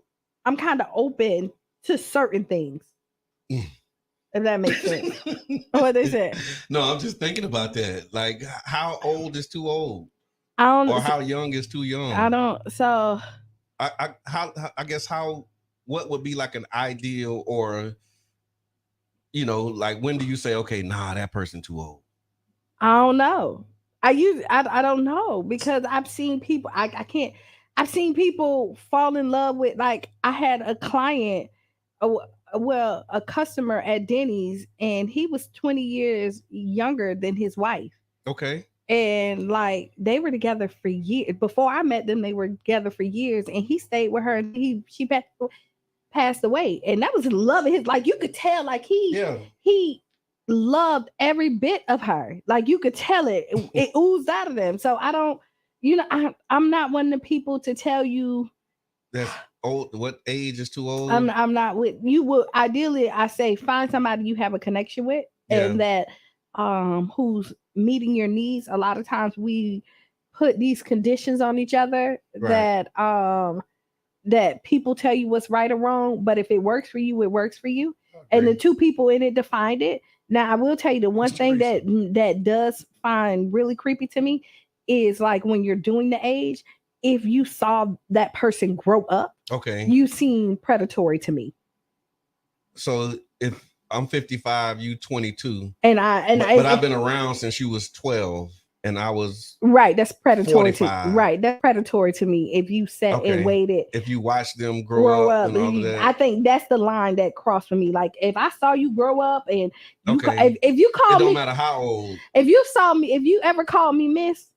open to certain things. If that makes sense. What they said. No, I'm just thinking about that. Like, how old is too old? I don't. Or how young is too young? I don't. So. I guess what would be like an ideal, or like when do you say, okay, nah, that person too old? I don't know. I don't know because I've seen people. I've seen people fall in love with. Like I had a client, a customer at Denny's, and he was 20 years younger than his wife. Okay. And like they were together for years. Before I met them, they were together for years, and he stayed with her, and she passed away, and that was love of his. Like you could tell, like he loved every bit of her. Like you could tell it oozed out of them. So I don't, I'm not one of the people to tell you that's old. What age is too old? I'm not with you. Will ideally, I say find somebody you have a connection with, and that who's meeting your needs. A lot of times we put these conditions on each other that people tell you what's right or wrong, but if it works for you, it works for you. Okay. And the two people in it defined it. Now I will tell you the one thing that does find really creepy to me is like when you're doing the age, if you saw that person grow up, you seem predatory to me. So if I'm 55, you 22, but I've been around since you was 12, and I was that's predatory 45. That's predatory to me. If you sat and waited, if you watch them grow up and all of that. I think that's the line that crossed for me. Like if I saw you grow up and you if you call me, it don't matter how old. If you saw me, if you ever called me miss.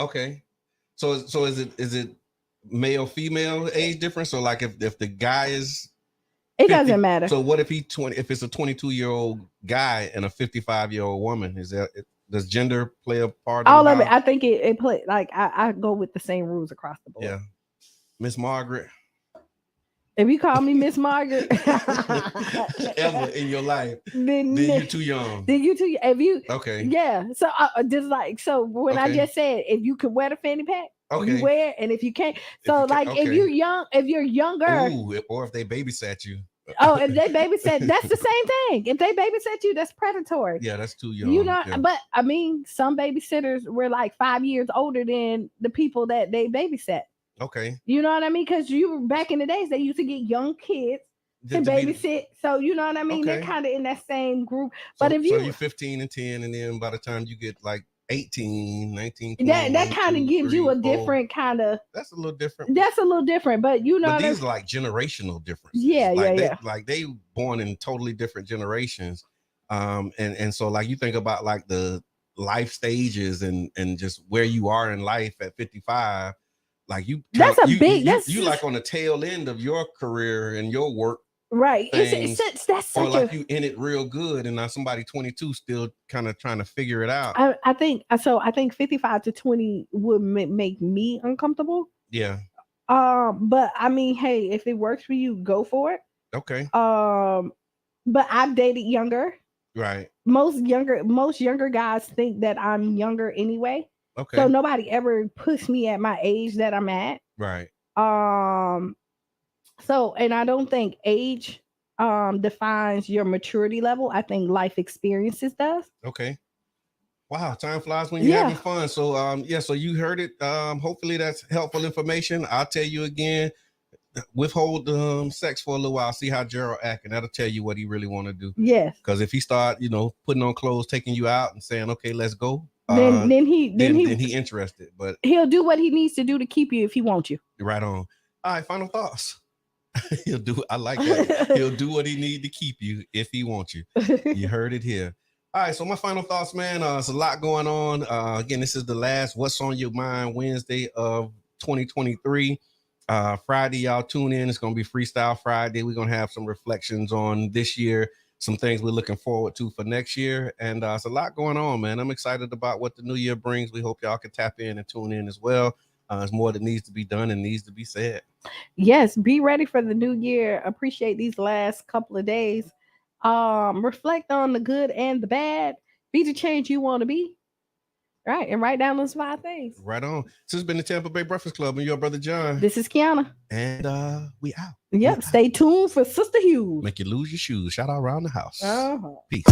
Okay, so is it male female age difference? So like if the guy is It doesn't matter. So what if if it's a 22-year-old guy and a 55-year-old woman? Does gender play a part? All of it. I think it play like I go with the same rules across the board. Yeah. Miss Margaret. If you call me Miss Margaret ever in your life, then you're too young. Then you too. If you okay, yeah. So just like when I just said, if you could wear the fanny pack, you wear it, and if you can't, so if you're young, if you're younger, or if they babysat you. If they babysit, that's the same thing. If they babysit you, that's predatory. Yeah, that's too young. You know, but I mean, some babysitters were like 5 years older than the people that they babysat. Okay. You know what I mean? Because back in the days, they used to get young kids to babysit. So you know what I mean? They're kind of in that same group. But so you're 15 and 10, and then by the time you get like 18, 19, 20, that kind of gives you a different kind of. That's a little different. That's a little different, but you know, but these are like generational differences. Yeah, like they born in totally different generations, and so like you think about like the life stages and just where you are in life at 55. Like you like on the tail end of your career and your work, right? It's that's such or like you in it real good, and now somebody 22 still kind of trying to figure it out. I think so. I think 55 to 20 would make me uncomfortable. Yeah. But I mean, hey, if it works for you, go for it. Okay. But I've dated younger. Right. Most younger guys think that I'm younger anyway. Okay. So nobody ever pushed me at my age that I'm at. Right. So, and I don't think age defines your maturity level. I think life experiences does. Okay. Wow, time flies when you're having fun. So so you heard it. Hopefully that's helpful information. I'll tell you again, withhold sex for a little while, see how Gerald act, and that'll tell you what he really want to do. Yes. Because if he start, putting on clothes, taking you out and saying, okay, let's go. Then he interested, but he'll do what he needs to do to keep you if he wants you. Right on. All right, final thoughts. I like that. He'll do what he need to keep you if he wants you. You heard it here. All right, so my final thoughts, man. There's a lot going on. Again, this is the last What's on Your Mind Wednesday of 2023. Friday, y'all tune in. It's gonna be Freestyle Friday. We're gonna have some reflections on this year, some things we're looking forward to for next year, and it's a lot going on, man. I'm excited about what the new year brings. We hope y'all can tap in and tune in as well. There's more that needs to be done and needs to be said. Yes, be ready for the new year. Appreciate these last couple of days. Reflect on the good and the bad. Be the change you want to be. Right, and write down those 5 things. Right on. This has been the Tampa Bay Breakfast Club and your brother John. This is Qiana. And we out. Yep, stay tuned for Sister Hughes. Make you lose your shoes. Shout out around the house. Uh-huh. Peace.